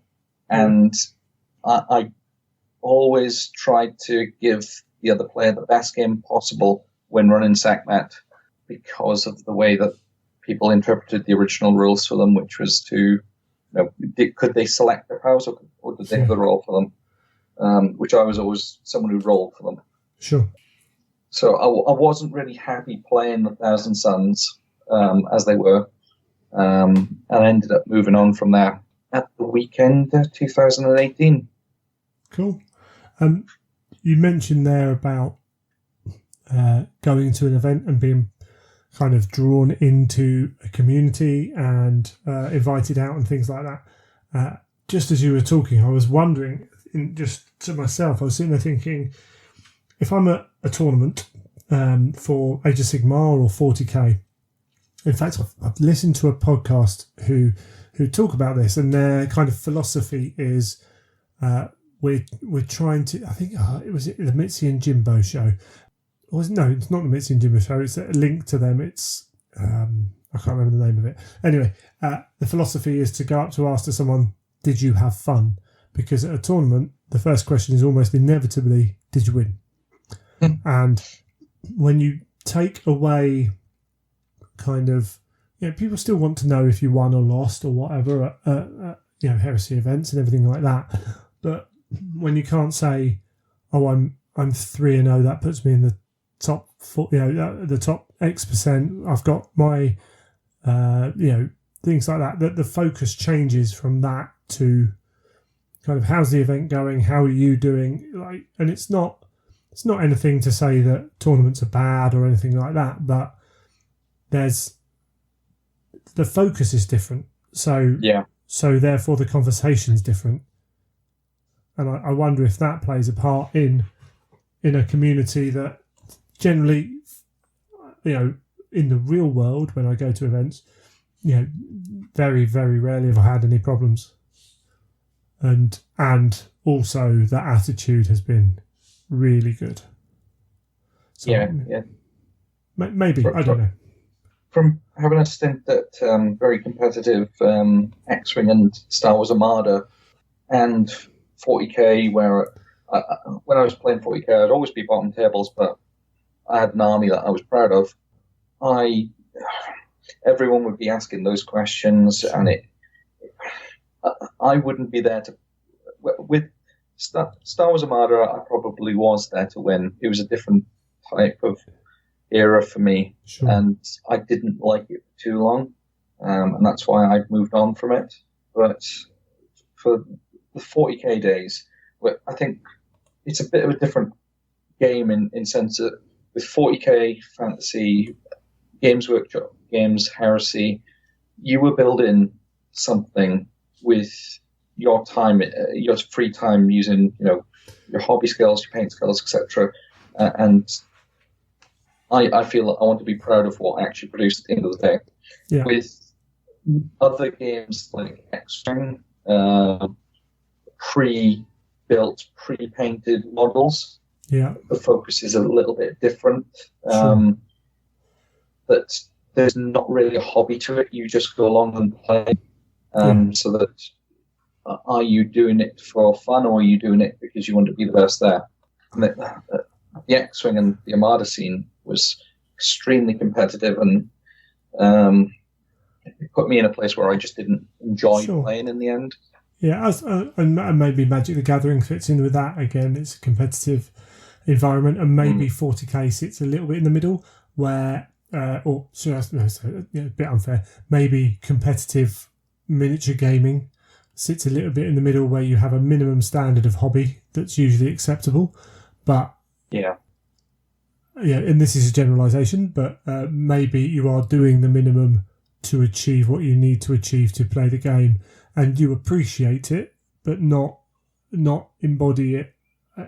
and I always tried to give the other player the best game possible when running Sekhmet because of the way that people interpreted the original rules for them, which was to, could they select their powers or did they have the roll for them? Which I was always someone who rolled for them. Sure. So I wasn't really happy playing the Thousand Suns as they were, and I ended up moving on from there at the weekend 2018. Cool. You mentioned there about going to an event and being kind of drawn into a community and invited out and things like that. Just as you were talking, I was wondering, just to myself, I was sitting there thinking, if I'm at a tournament for Age of Sigmar or 40k, in fact, I've listened to a podcast who talk about this, and their kind of philosophy is we're trying to, I think it was the Mitzi and Jimbo show. No, it's not the Mitzi and Jimbo show. It's a link to them. It's I can't remember the name of it. Anyway, the philosophy is to go up to ask to someone, "Did you have fun?" Because at a tournament, the first question is almost inevitably, "Did you win?" And when you take away, kind of, people still want to know if you won or lost or whatever at heresy events and everything like that. But when you can't say, "Oh, I'm 3-0, that puts me in the top 4, the top X%. I've got my, things like that." That the focus changes from that to kind of, how's the event going? How are you doing? And it's not anything to say that tournaments are bad or anything like that, but the focus is different. So therefore the conversation's different. And I wonder if that plays a part in a community that generally, in the real world, when I go to events, very, very rarely have I had any problems. And also that attitude has been really good. So, maybe, I don't know. From having a stint at very competitive X-Wing and Star Wars Armada and 40k, where when I was playing 40k, I'd always be bottom tables, but I had an army that I was proud of. Everyone would be asking those questions, and I wouldn't be there to. With Star Wars Armada, I probably was there to win. It was a different type of era for me, and I didn't like it for too long, and that's why I moved on from it. But for the 40k days, I think it's a bit of a different game in sense that with 40k fantasy, Games Workshop, Games Heresy, you were building something with your time, your free time, using your hobby skills, your paint skills, etc. And I feel that I want to be proud of what I actually produced at the end of the day. Yeah. With other games like X-Wing, pre-built, pre-painted models, the focus is a little bit different. That there's not really a hobby to it. You just go along and play. So that are you doing it for fun, or are you doing it because you want to be the best there? And the X-Wing and the Armada scene was extremely competitive, and it put me in a place where I just didn't enjoy playing in the end. Yeah, and maybe Magic the Gathering fits in with that. Again, it's a competitive environment, and maybe 40k sits a little bit in the middle where, a bit unfair, maybe competitive miniature gaming sits a little bit in the middle where you have a minimum standard of hobby that's usually acceptable. But and this is a generalisation, but maybe you are doing the minimum to achieve what you need to achieve to play the game, and you appreciate it, but not embody it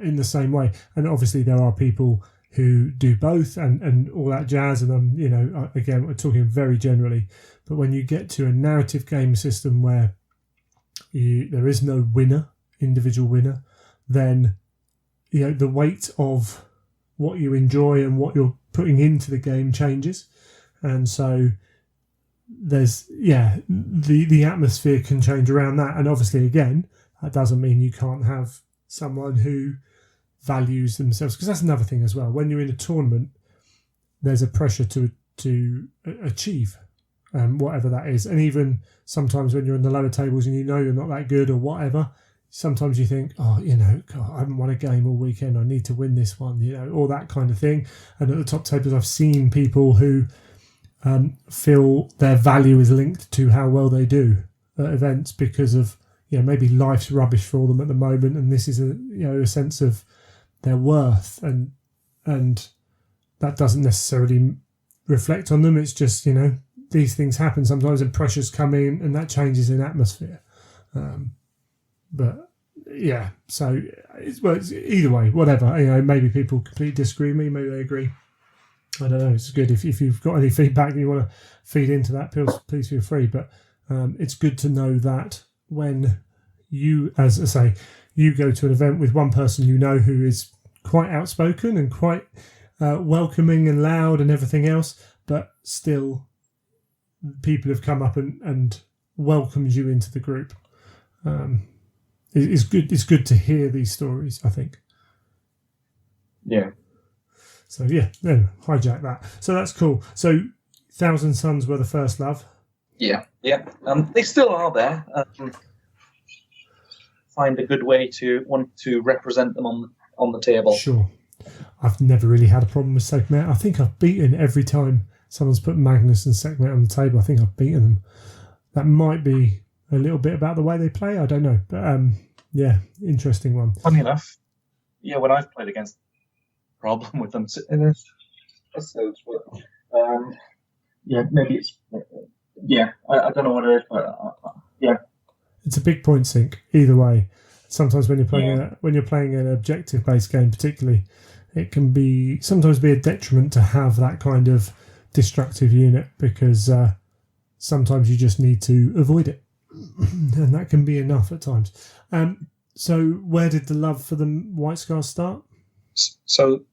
in the same way. And obviously there are people who do both and all that jazz. And again, we're talking very generally, but when you get to a narrative game system where there is no individual winner, then the weight of what you enjoy and what you're putting into the game changes. And so there's the atmosphere can change around that. And obviously, again, that doesn't mean you can't have someone who values themselves, because that's another thing as well. When you're in a tournament, there's a pressure to achieve whatever that is. And even sometimes when you're in the lower tables and you're not that good or whatever, sometimes you think, God, I haven't won a game all weekend, I need to win this one, all that kind of thing. And at the top tables, I've seen people who feel their value is linked to how well they do at events because of maybe life's rubbish for them at the moment, and this is a sense of their worth, and that doesn't necessarily reflect on them. It's just these things happen sometimes, and pressures come in, and that changes in atmosphere. But yeah, so it's either way, whatever. Maybe people completely disagree with me, maybe they agree. I don't know. It's good if you've got any feedback and you want to feed into that, please feel free. But it's good to know that when you, as I say, you go to an event with one person who is quite outspoken and quite welcoming and loud and everything else, but still people have come up and welcomed you into the group. It's good. It's good to hear these stories, I think. Yeah. So hijack that. So that's cool. So Thousand Suns were the first love. Yeah. They still are there. Find a good way to want to represent them on the table. Sure. I've never really had a problem with Sekhmet. I think I've beaten every time someone's put Magnus and Sekhmet on the table. I think I've beaten them. That might be a little bit about the way they play. I don't know. But interesting one. Funny enough, when I've played against problem with them in this episode, maybe it's I don't know what it is, but it's a big point sink either way. Sometimes when you're playing an objective based game, particularly, it can sometimes be a detriment to have that kind of destructive unit, because sometimes you just need to avoid it, and that can be enough at times. So where did the love for the White Scars start? So,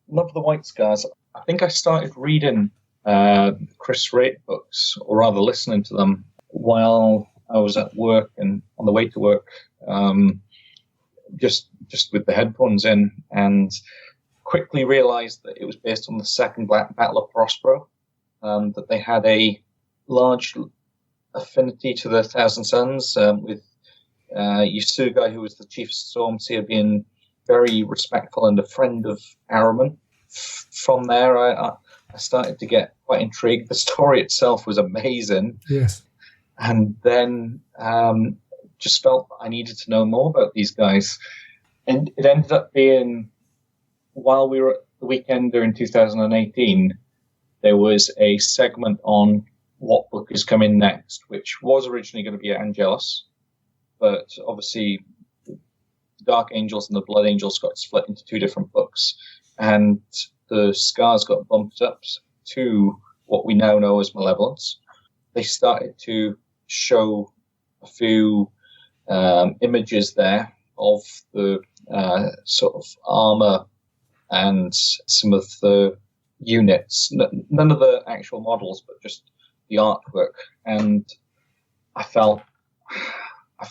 love of the White Scars. I think I started reading Chris Raitt books, or rather listening to them, while I was at work and on the way to work, just with the headphones in, and quickly realised that it was based on the second Battle of Prospero, that they had a large affinity to the Thousand Suns, with Yusugai, who was the chief of Stormseer, being very respectful and a friend of Araman. From there, I started to get quite intrigued. The story itself was amazing. Yes. And then just felt I needed to know more about these guys. And it ended up being, while we were at the Weekender in 2018, there was a segment on what book is coming next, which was originally going to be Angelus, but obviously Dark Angels and the Blood Angels got split into two different books, and the Scars got bumped up to what we now know as Malevolence. They started to show a few images there of the sort of armor and some of the units, none of the actual models, but just the artwork. And I felt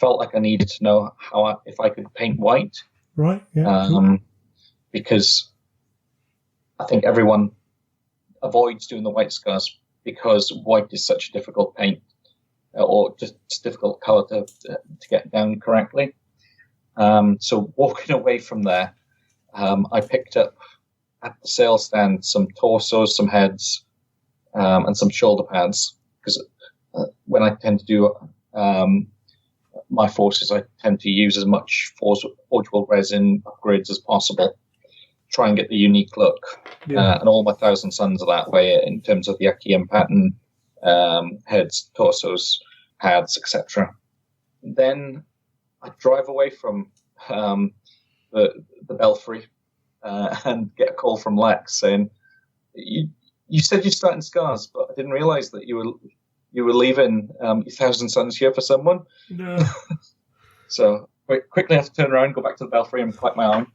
like I needed to know if I could paint white. Right. Yeah. Cool. Because I think everyone avoids doing the White Scars because white is such a difficult paint, or just difficult color to get down correctly. So walking away from there, I picked up at the sales stand some torsos, some heads, and some shoulder pads, because when I tend to do my forces, I tend to use as much forgeable resin upgrades as possible, try and get the unique look. Yeah. And all my Thousand Suns are that way in terms of the Akium pattern, heads, torsos, pads, etc. Then I drive away from the Belfry and get a call from Lex saying, "You said you're starting Scars, but I didn't realise that you were leaving your Thousand Suns here for someone." No. So quickly have to turn around, go back to the belfry, and bite my arm.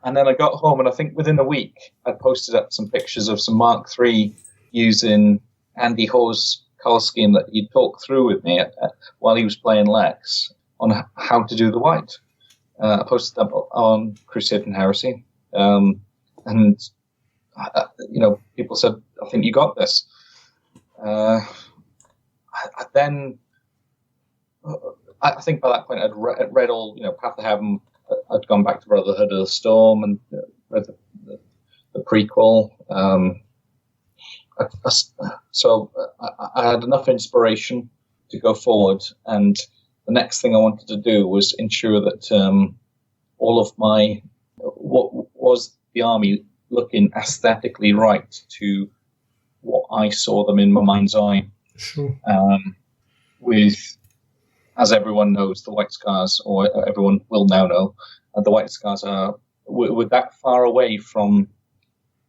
And then I got home, and I think within a week, I posted up some pictures of some Mark III using Andy Ho's colour scheme that he talked through with me while he was playing Lex on how to do the white. I posted them on Crusade and Heresy, and people said, "I think you got this." I think by that point I'd read all, Path to Heaven. I'd gone back to Brotherhood of the Storm and read the prequel. So I had enough inspiration to go forward, and the next thing I wanted to do was ensure that all of what was the army looking aesthetically right to what I saw them in my mind's eye. Sure. With, as everyone knows, the White Scars, or everyone will now know, the White Scars were that far away from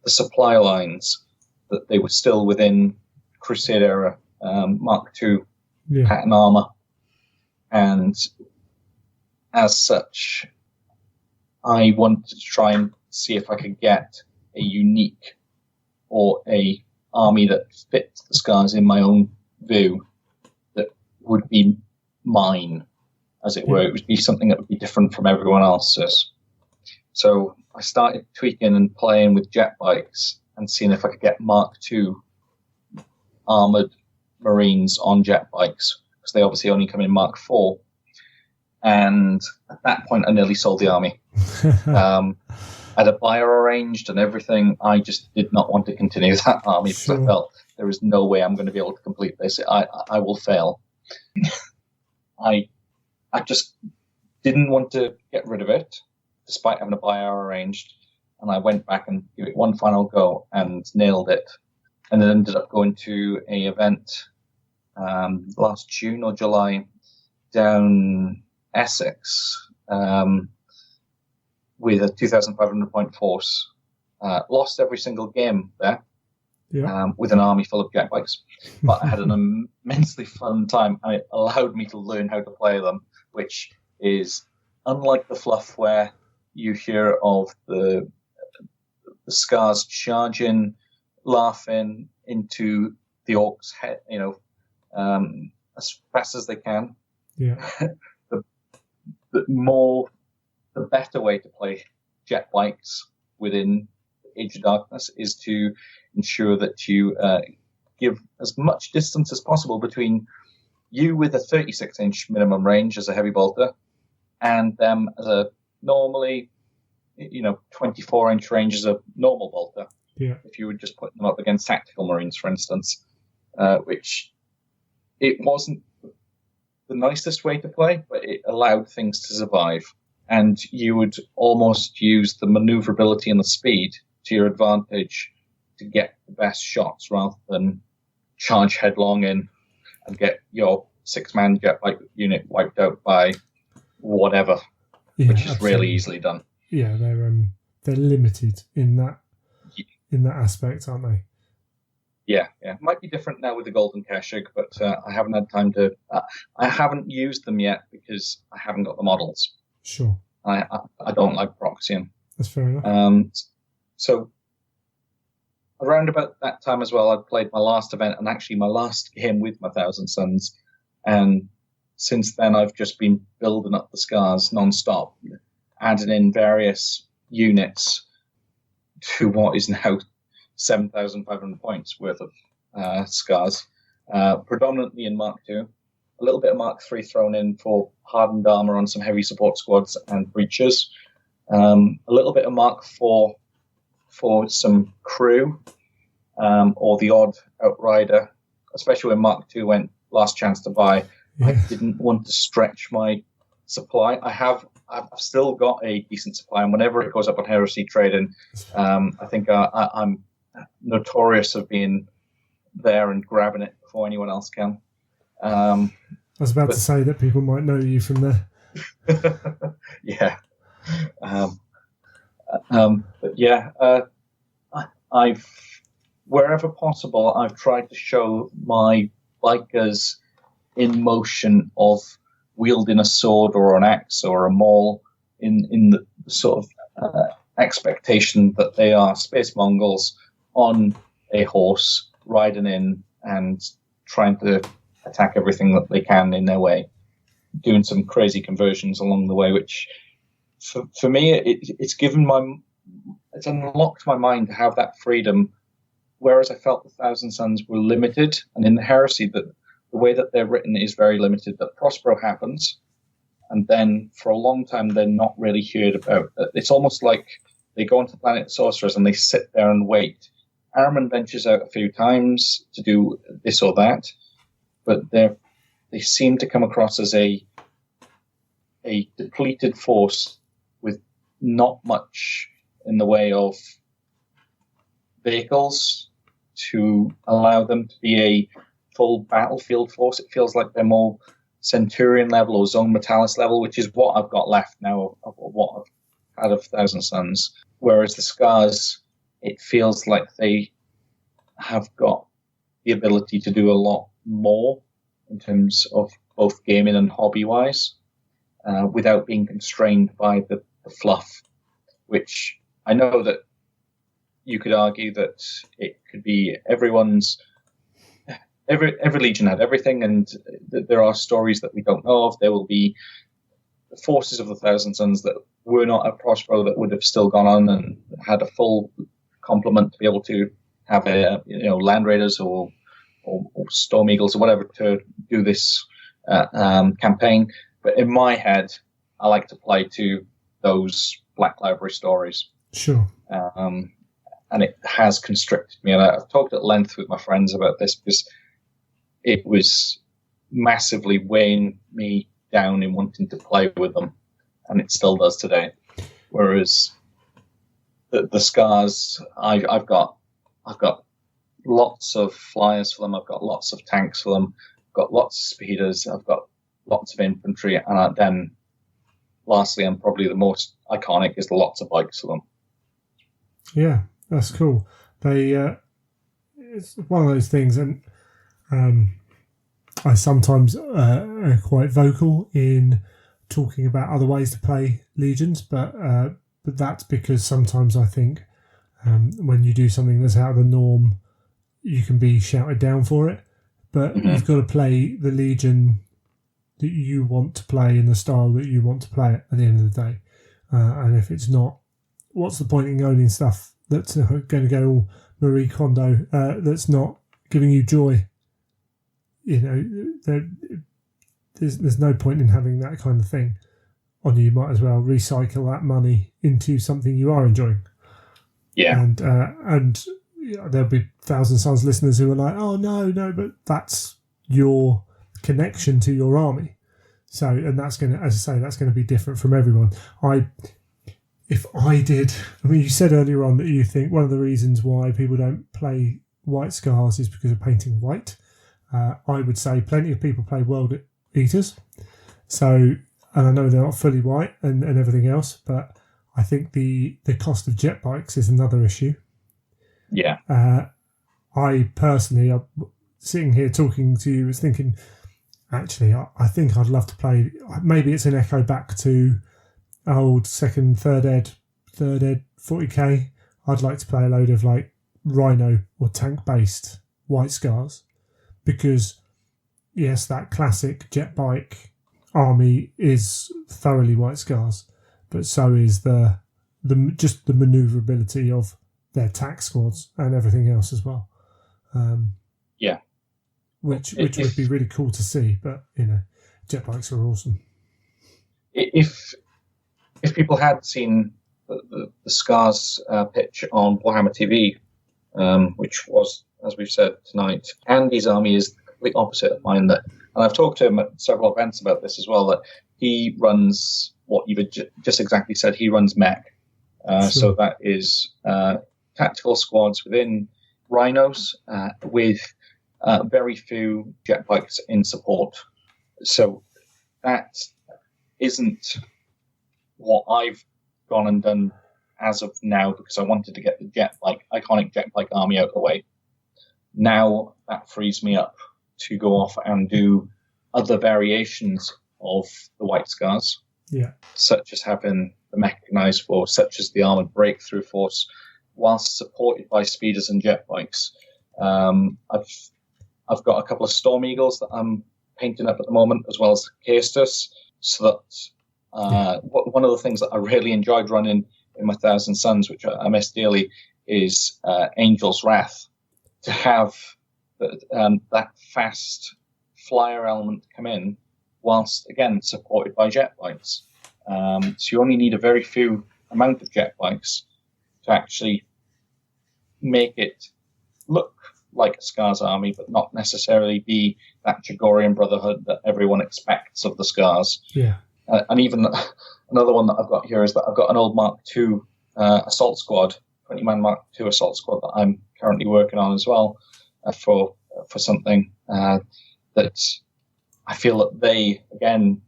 the supply lines that they were still within Crusade era Mark II pattern armor. And as such, I wanted to try and see if I could get a unique or a army that fits the Scars in my own view that would be mine, as it were. It would be something that would be different from everyone else's. So I started tweaking and playing with jet bikes and seeing if I could get Mark II armored Marines on jet bikes, because they obviously only come in Mark IV. And at that point, I nearly sold the army. I had a buyer arranged and everything. I just did not want to continue that army because I felt there is no way I'm going to be able to complete this. I will fail. I just didn't want to get rid of it, despite having a buyer arranged. And I went back and gave it one final go and nailed it. And then ended up going to a event last June or July down Essex with a 2,500 point force. Lost every single game there with an army full of jet bikes. But I had an immensely fun time, and it allowed me to learn how to play them, which is unlike the fluff where you hear of the Scars charging, laughing into the Orcs' head, as fast as they can. Yeah. The better way to play jet bikes within Age of Darkness is to ensure that you give as much distance as possible between you with a 36-inch minimum range as a heavy bolter and them as a normally 24-inch range as a normal bolter. Yeah. If you would just put them up against tactical Marines, for instance, which it wasn't the nicest way to play, but it allowed things to survive. And you would almost use the maneuverability and the speed to your advantage to get the best shots rather than charge headlong in and get your 6-man jet bike unit wiped out by whatever, which is really easily done. Yeah, they're limited in that aspect, aren't they? Yeah. It might be different now with the Golden Keshig, but I haven't had time to. I haven't used them yet because I haven't got the models. Sure. I don't like Proxium. That's fair enough. So around about that time as well, I played my last event and actually my last game with my Thousand Suns, and since then I've just been building up the Scars non-stop, adding in various units to what is now 7,500 points worth of Scars, predominantly in Mark II. A little bit of Mark III thrown in for hardened armor on some heavy support squads and breachers. A little bit of Mark IV for some crew, or the odd outrider, especially when Mark II went last chance to buy. Yeah. I didn't want to stretch my supply. I've still got a decent supply, and whenever it goes up on Heresy Trading, I think I'm notorious of being there and grabbing it before anyone else can. I was about to say that people might know you from there. Yeah. But yeah, I've wherever possible, I've tried to show my bikers in motion of wielding a sword or an axe or a maul in the sort of expectation that they are space Mongols on a horse riding in and trying to attack everything that they can in their way, doing some crazy conversions along the way, which for me it's unlocked my mind to have that freedom. Whereas I felt the Thousand Suns were limited, and in the Heresy, that the way that they're written is very limited. That Prospero happens, and then for a long time they're not really heard about. It's almost like they go onto the planet Sorcerers and they sit there and wait. Ahriman ventures out a few times to do this or that, but they seem to come across as a depleted force with not much in the way of vehicles to allow them to be a full battlefield force. It feels like they're more Centurion level or Zone Metalis level, which is what I've got left now of what I've had of Thousand Suns. Whereas the Scars, it feels like they have got the ability to do a lot more in terms of both gaming and hobby-wise, without being constrained by the fluff, which I know that you could argue that it could be every legion had everything, and there are stories that we don't know of. There will be forces of the Thousand Suns that were not at Prospero that would have still gone on and had a full complement to be able to have Land Raiders or Storm Eagles or whatever to do this campaign. But in my head, I like to play to those Black Library stories. Sure. And it has constricted me. And I've talked at length with my friends about this because it was massively weighing me down in wanting to play with them, and it still does today. Whereas the Scars, I've got lots of flyers for them. I've got lots of tanks for them. I've got lots of speeders. I've got lots of infantry, and then lastly, and probably the most iconic, is lots of bikes for them. Yeah, that's cool. It's one of those things, and I sometimes are quite vocal in talking about other ways to play legions, but that's because sometimes I think when you do something that's out of the norm, you can be shouted down for it. But you've got to play the legion that you want to play in the style that you want to play it at the end of the day. And if it's not, what's the point in owning stuff that's going to go all Marie Kondo, that's not giving you joy? There's no point in having that kind of thing on you. You might as well recycle that money into something you are enjoying. Yeah. And there'll be Thousand Suns listeners who are like, oh, no, but that's your connection to your army. So, and that's going to, as I say, that's going to be different from everyone. You said earlier on that you think one of the reasons why people don't play White Scars is because of painting white. I would say plenty of people play World Eaters. So, and I know they're not fully white and everything else, but I think the cost of jet bikes is another issue. Yeah. I personally, sitting here talking to you, was thinking, actually, I think I'd love to play. Maybe it's an echo back to old second, third ed 40k. I'd like to play a load of like Rhino or tank based White Scars, because yes, that classic jet bike army is thoroughly White Scars, but so is the maneuverability of their tack squads and everything else as well. Which would be really cool to see. But jet bikes are awesome. If people had seen the Scars pitch on Warhammer TV, which was, as we've said tonight, Andy's army is the complete opposite of mine. And I've talked to him at several events about this as well. That he runs what you've just exactly said. He runs mech, Sure. So that is tactical squads within Rhinos with very few jet bikes in support. So that isn't what I've gone and done as of now because I wanted to get the iconic jet bike army out of the way. Now that frees me up to go off and do other variations of the White Scars, such as having the mechanized force, such as the armored breakthrough force, whilst supported by speeders and jet bikes. I've got a couple of Storm Eagles that I'm painting up at the moment, as well as Caestus, so that one of the things that I really enjoyed running in my Thousand Suns, which I miss dearly, is Angel's Wrath. To have that fast flyer element come in, whilst again supported by jet bikes. So you only need a very few amount of jet bikes to actually make it look like a Scars army, but not necessarily be that Jagorian Brotherhood that everyone expects of the Scars. Yeah. And even another one that I've got here is that I've got an old Mark II assault squad, 20-man Mark II assault squad that I'm currently working on as well for something that I feel that they, again,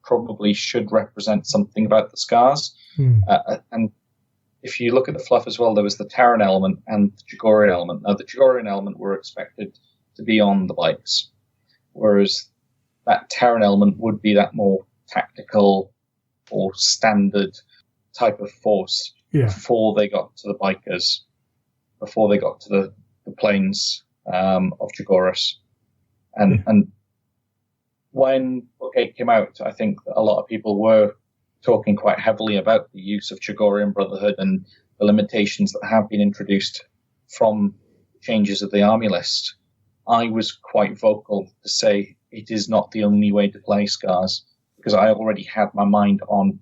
probably should represent something about the Scars. And if you look at the fluff as well, there was the Terran element and the Jagorian element. Now, the Jagorian element were expected to be on the bikes, whereas that Terran element would be that more tactical or standard type of force before they got to the bikers, before they got to the plains of Jagoras. And when Book 8 came out, I think that a lot of people were talking quite heavily about the use of Jagorian Brotherhood and the limitations that have been introduced from changes of the army list. I was quite vocal to say it is not the only way to play Scars, because I already had my mind on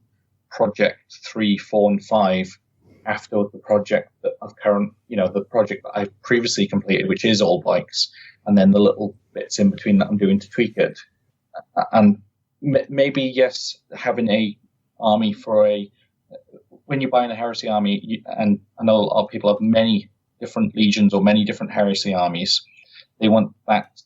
Project 3, 4, and 5 after the project that the project that I've previously completed, which is all bikes, and then the little bits in between that I'm doing to tweak it. And maybe, yes, having a army when you're buying a heresy army, and I know a lot of people have many different legions or many different heresy armies, they want that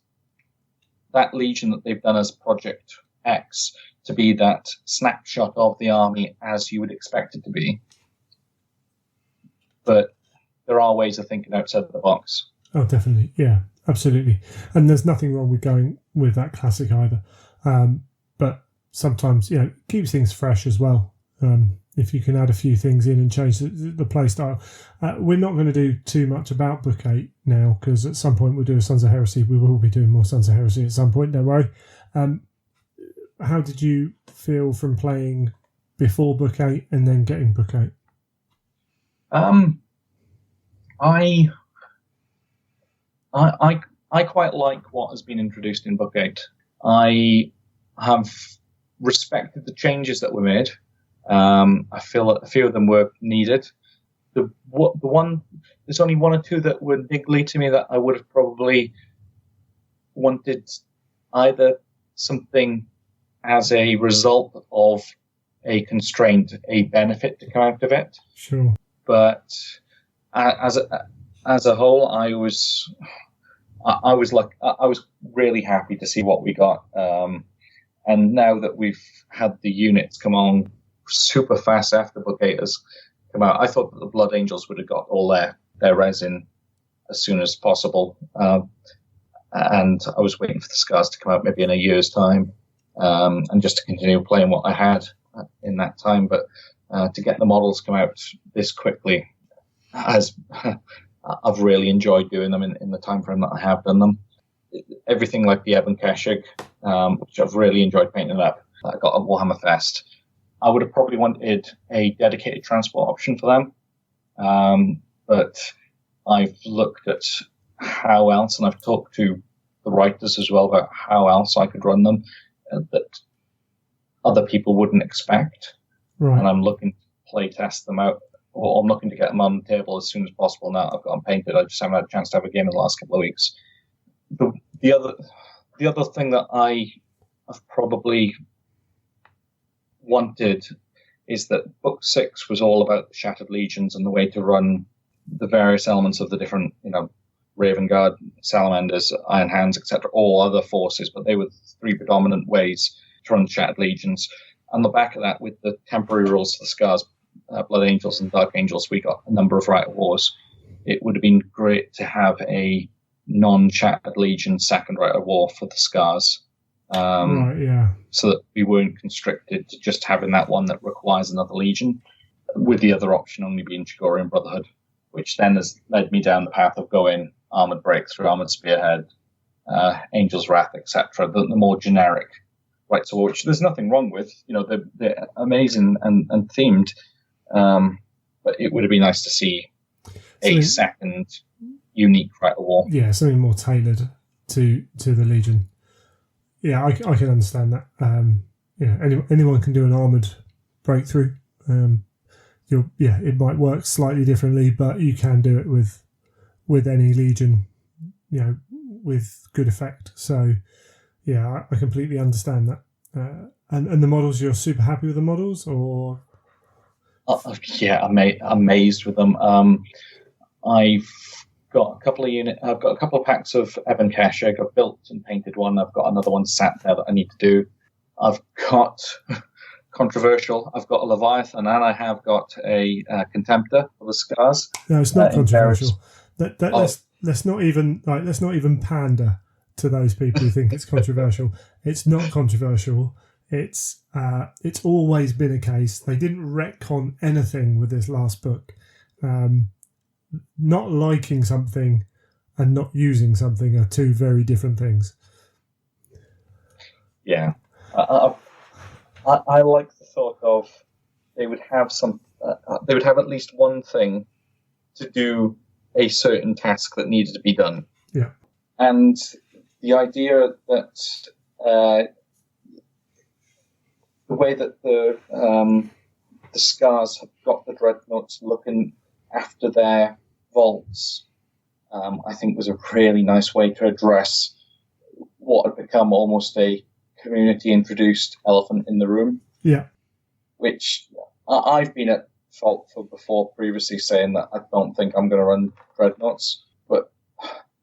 legion that they've done as Project X to be that snapshot of the army as you would expect it to be. But there are ways of thinking outside the box. Oh, definitely. Yeah, absolutely. And there's nothing wrong with going with that classic either. But sometimes, it keeps things fresh as well. If you can add a few things in and change the play style. We're not going to do too much about Book 8 now, because at some point we'll do a Sons of Heresy. We will be doing more Sons of Heresy at some point, don't worry. How did you feel from playing before Book 8 and then getting Book 8? I quite like what has been introduced in Book 8. I have respected the changes that were made. I feel that a few of them were needed. There's only one or two that were niggly to me that I would have probably wanted either something as a result of a constraint, a benefit to come out of it. Sure. But as a whole, I was really happy to see what we got. And now that we've had the units come on super fast after Book 8 has come out, I thought that the Blood Angels would have got all their resin as soon as possible. And I was waiting for the Scars to come out maybe in a year's time, and just to continue playing what I had in that time. But to get the models come out this quickly, I've really enjoyed doing them in the time frame that I have done them. Everything like the Ebon Keshig, which I've really enjoyed painting up. I got a Warhammer Fest. I would have probably wanted a dedicated transport option for them. But I've looked at how else, and I've talked to the writers as well about how else I could run them that other people wouldn't expect. Right. And I'm looking to play test them out, or I'm looking to get them on the table as soon as possible now. I've got them painted. I just haven't had a chance to have a game in the last couple of weeks. The other thing that I have probably wanted is that Book 6 was all about the Shattered Legions and the way to run the various elements of the different, Raven Guard, Salamanders, Iron Hands, etc., all other forces, but they were three predominant ways to run Shattered Legions. On the back of that, with the temporary rules for the Scars, Blood Angels and Dark Angels, we got a number of Rite of Wars. It would have been great to have a non-chattered Legion second Rite of War for the Scars. Right, yeah. So that we weren't constricted to just having that one that requires another Legion, with the other option only being Chigorian Brotherhood, which then has led me down the path of going Armored Breakthrough, Armored Spearhead, Angel's Wrath, etc. The more generic Rites of War, which there's nothing wrong with. They're amazing and themed, but it would have been nice to see a second unique Rite of War. Yeah, something more tailored to the Legion. Yeah, I can understand that. Anyone can do an Armoured Breakthrough. It might work slightly differently, but you can do it with any Legion, with good effect. So, yeah, I completely understand that. And the models, you're super happy with the models, or? Amazed with them. I've got a couple of I've got a couple of packs of Ebon Keshig. I've built and painted one. I've got another one sat there that I need to do. I've got controversial. I've got a Leviathan, and I have got a Contemptor for the Scars. No, it's not controversial. Let's not even pander to those people who think it's controversial. It's not controversial. It's always been a case. They didn't retcon anything with this last book. Not liking something and not using something are two very different things. Yeah, I like the thought of they would have they would have at least one thing to do a certain task that needed to be done. Yeah, and the idea that the way that the Scars have got the Dreadnoughts looking after their vaults, I think was a really nice way to address what had become almost a community-introduced elephant in the room. Yeah. Which I've been at fault for before, previously saying that I don't think I'm going to run Dreadnoughts, but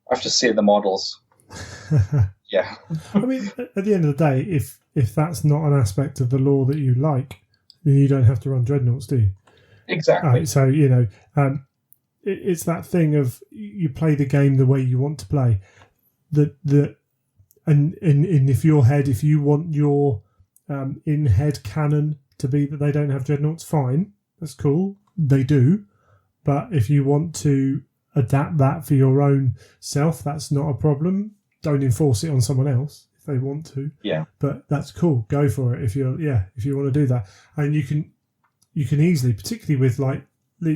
after seeing the models, yeah. I mean, at the end of the day, if that's not an aspect of the lore that you like, then you don't have to run Dreadnoughts, do you? Exactly. So, it's that thing of you play the game the way you want to play. And if you want your in-head canon to be that they don't have Dreadnoughts, fine, that's cool, they do. But if you want to adapt that for your own self, that's not a problem. Don't enforce it on someone else if they want to. Yeah. But that's cool. Go for it if you want to do that. And you can easily, particularly with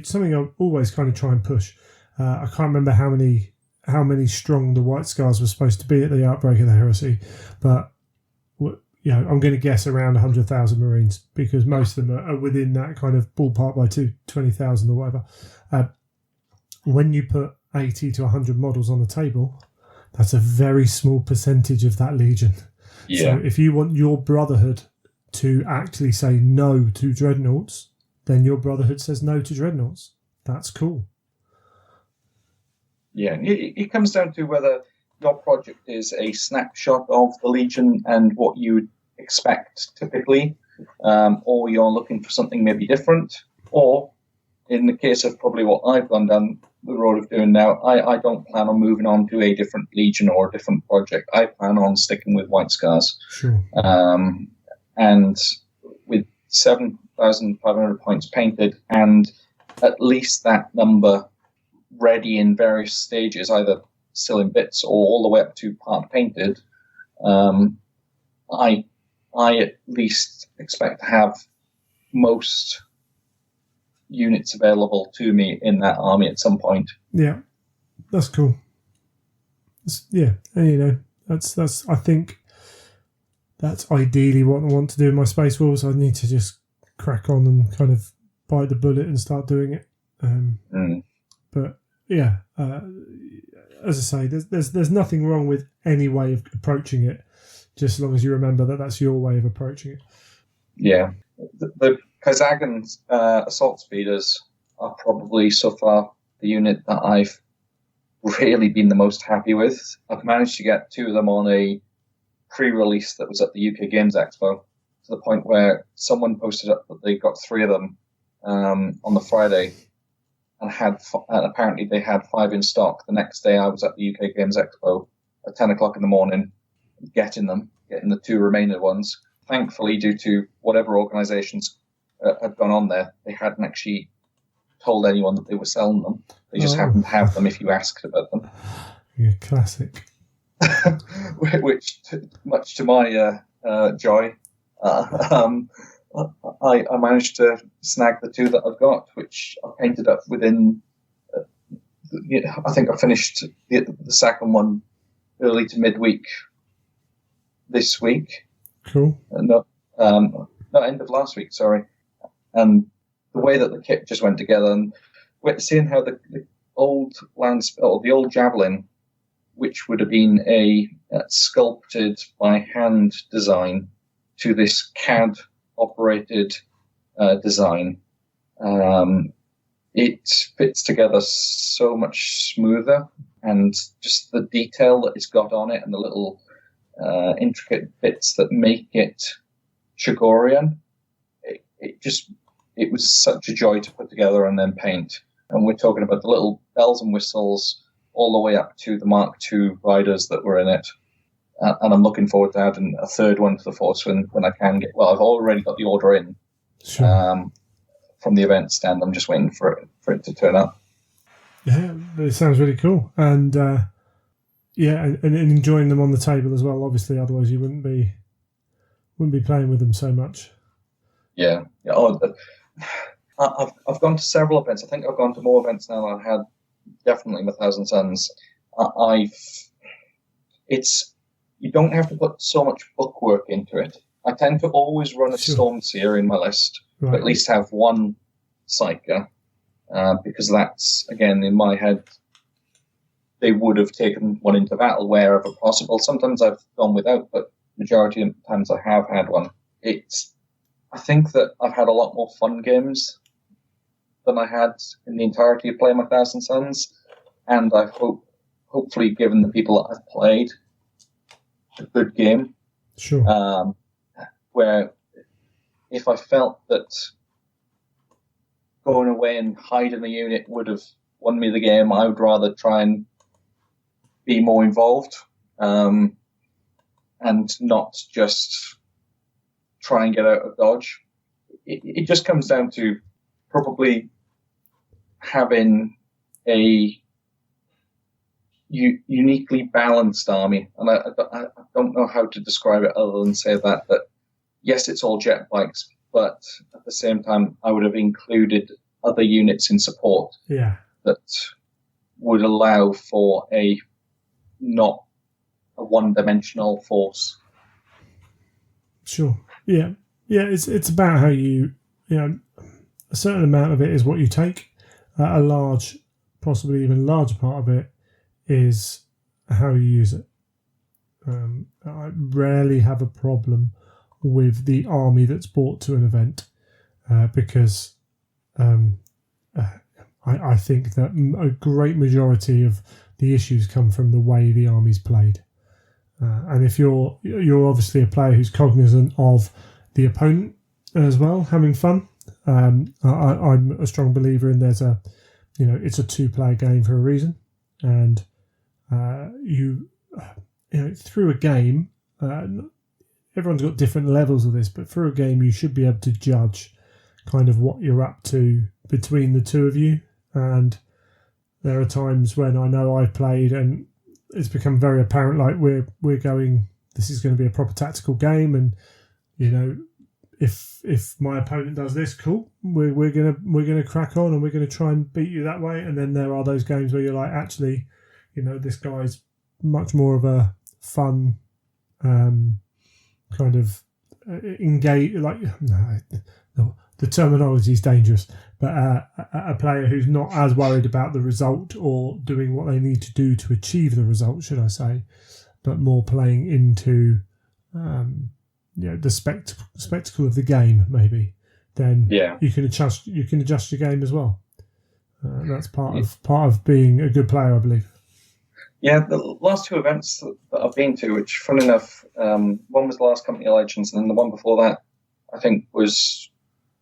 something I always kind of try and push. I can't remember how many strong the White Scars were supposed to be at the outbreak of the heresy, but I'm going to guess around 100,000 Marines, because most of them are within that kind of ballpark by 20,000 or whatever. When you put 80 to 100 models on the table, that's a very small percentage of that Legion. Yeah. So if you want your Brotherhood to actually say no to Dreadnoughts, then your Brotherhood says no to Dreadnoughts. That's cool. Yeah, it comes down to whether your project is a snapshot of the Legion and what you would expect typically, or you're looking for something maybe different, or in the case of probably what I've gone down the road of doing now, I don't plan on moving on to a different Legion or a different project. I plan on sticking with White Scars. Sure. And with 7,500 points painted and at least that number ready in various stages, either still in bits or all the way up to part painted, I at least expect to have most units available to me in that army at some point. Yeah, that's cool. And that's I think that's ideally what I want to do in my Space Wolves. I need to just crack on and kind of bite the bullet and start doing it. But yeah, as I say, there's nothing wrong with any way of approaching it, just as long as you remember that that's your way of approaching it. Yeah, the Kaizagan assault speeders are probably so far the unit that I've really been the most happy with. I've managed to get 2 of them on a pre-release that was at the UK Games Expo, to the point where someone posted up that they got 3 of them on the Friday, and apparently they had 5 in stock. The next day, I was at the UK Games Expo at 10 o'clock in the morning, getting the 2 remaining ones. Thankfully, due to whatever organisations had gone on there, they hadn't actually told anyone that they were selling them. They just happened to have them if you asked about them. Yeah, classic. Which, much to my joy, I managed to snag the 2 that I've got, which I painted up within. I think I finished the second one early to midweek this week. Cool. No, end of last week. Sorry. And the way that the kit just went together, and seeing how the old the old javelin, which would have been a sculpted by hand design, to this CAD operated design, it fits together so much smoother, and just the detail that it's got on it and the little intricate bits that make it Chagorian, it was such a joy to put together and then paint. And we're talking about the little bells and whistles all the way up to the Mark II riders that were in it. And I'm looking forward to adding a 3rd one to the force when I can get. Well, I've already got the order in from the event stand. I'm just waiting for it to turn up. Yeah, it sounds really cool, and and enjoying them on the table as well. Obviously, otherwise you wouldn't be playing with them so much. Yeah. I've gone to several events. I think I've gone to more events now than I had definitely in 1,000 Suns. You don't have to put so much bookwork into it. I tend to always run a Stormseer in my list, right. But at least have one Psyker, because that's, again, in my head, they would have taken one into battle wherever possible. Sometimes I've gone without, but majority of the times I have had one. I think that I've had a lot more fun games than I had in the entirety of playing 1,000 Suns, and I've hopefully given the people that I've played a good game. Sure. Where if I felt that going away and hiding the unit would have won me the game, I would rather try and be more involved, and not just try and get out of dodge. It just comes down to probably having a uniquely balanced army, and I don't know how to describe it other than say that yes, it's all jet bikes, but at the same time, I would have included other units in support that would allow for not a one-dimensional force. Sure. Yeah. It's about how a certain amount of it is what you take. A large, possibly even larger part of it is how you use it. I rarely have a problem with the army that's brought to an event, because I think that a great majority of the issues come from the way the army's played. And if you're obviously a player who's cognizant of the opponent as well, having fun, I'm a strong believer in it's a 2-player game for a reason, and through a game, everyone's got different levels of this, but through a game you should be able to judge kind of what you're up to between the two of you. And there are times when I know I've played and it's become very apparent, like we're going, this is going to be a proper tactical game, and if my opponent does this, cool, we're gonna crack on and we're gonna try and beat you that way. And then there are those games where you're like, actually, this guy's much more of a fun kind of engage. Like, no, the terminology is dangerous, but a player who's not as worried about the result or doing what they need to do to achieve the result, should I say, but more playing into the spectacle of the game, maybe. Then you can adjust your game as well. That's part of being a good player, I believe. Yeah, the last 2 events that I've been to, which, funny enough, one was the last Company of Legends, and then the one before that, I think, was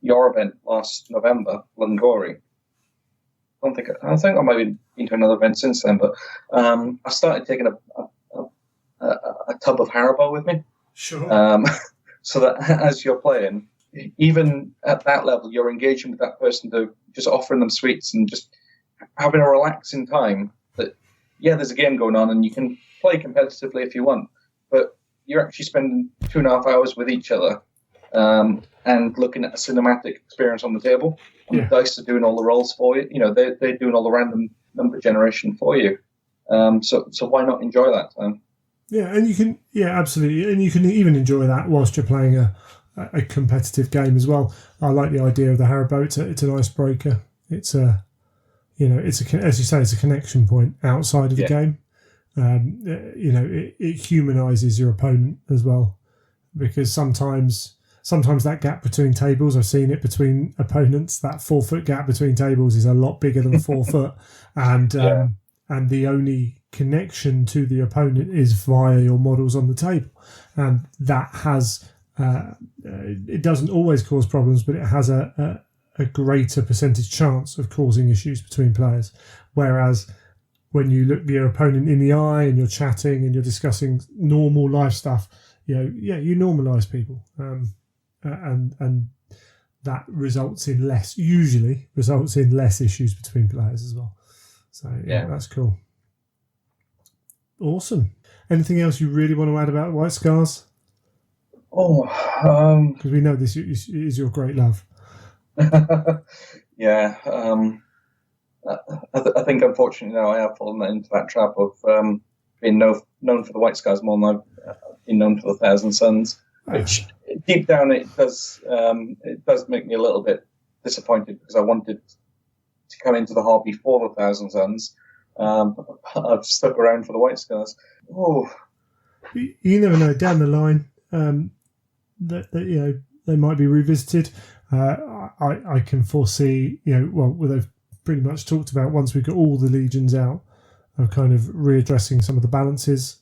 your event last November, Lungori. I think I might have been to another event since then, but I started taking a tub of Haribo with me. Sure. So that as you're playing, even at that level, you're engaging with that person to just offering them sweets and just having a relaxing time. That, yeah, there's a game going on and you can play competitively if you want, but you're actually spending 2.5 hours with each other and looking at a cinematic experience on the table. And the dice are doing all the rolls for you. They're doing all the random number generation for you. So why not enjoy that time? Yeah, and you can, absolutely, and you can even enjoy that whilst you're playing a competitive game as well. I like the idea of the Haribo. It's an icebreaker. It's as you say, it's a connection point outside of the game. It humanises your opponent as well, because sometimes that gap between tables, I've seen it between opponents. That 4 foot gap between tables is a lot bigger than 4 foot, and the only connection to the opponent is via your models on the table, and that has it doesn't always cause problems, but it has a greater percentage chance of causing issues between players. Whereas when you look your opponent in the eye and you're chatting and you're discussing normal life stuff, you normalise people, and that usually results in less issues between players as well. So that's cool. Awesome. Anything else you really want to add about White Scars? Because we know this is your great love. Yeah. I think unfortunately now I have fallen into that trap of being known for the White Scars more than I've been known for the Thousand Suns, which deep down it does make me a little bit disappointed, because I wanted to come into the hobby for the Thousand Suns. I've stuck around for the White Scars. Oh, you never know. Down the line, that they might be revisited. I can foresee, they've pretty much talked about, once we got all the legions out, of kind of readdressing some of the balances.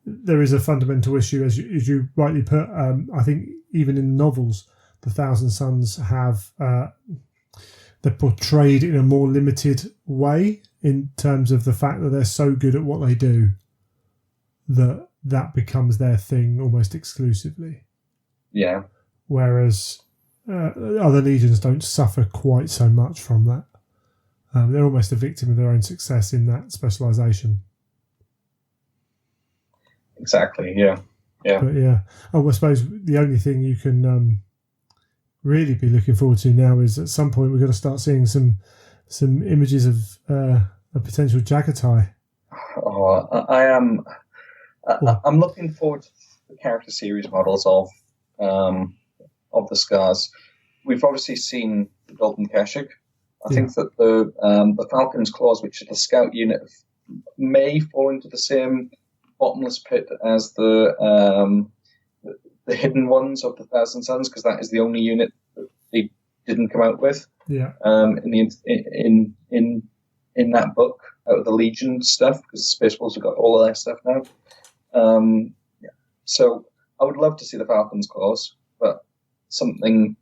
There is a fundamental issue, as you rightly put. I think even in novels, the Thousand Suns have they're portrayed in a more limited way, in terms of the fact that they're so good at what they do that becomes their thing almost exclusively. Yeah. Whereas other legions don't suffer quite so much from that. They're almost a victim of their own success in that specialisation. Exactly. Yeah. But I suppose the only thing you can really be looking forward to now is, at some point, we've got to start seeing some images of a potential Jagatai. I am. I'm looking forward to the character series models of the Scars. We've obviously seen the Golden Keshik. I think that the Falcon's Claws, which is the scout unit, may fall into the same bottomless pit as the hidden ones of the Thousand Suns, because that is the only unit that they didn't come out with. Yeah. In that book, out of the Legion stuff, because Space Wolves have got all of their stuff now. So I would love to see the Falcon's Claws, but something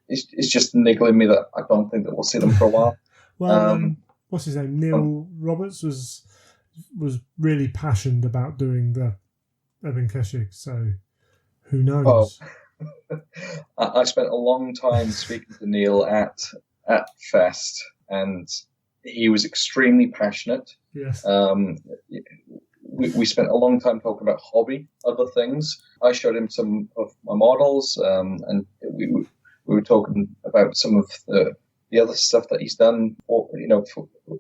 is just niggling me that I don't think that we'll see them for a while. Well, what's his name? Neil Roberts was really passionate about doing the Ebon Keshik, so who knows? I spent a long time speaking to Neil at Fest, and he was extremely passionate. Yes. We spent a long time talking about hobby, other things. I showed him some of my models, and we were talking about some of the other stuff that he's done,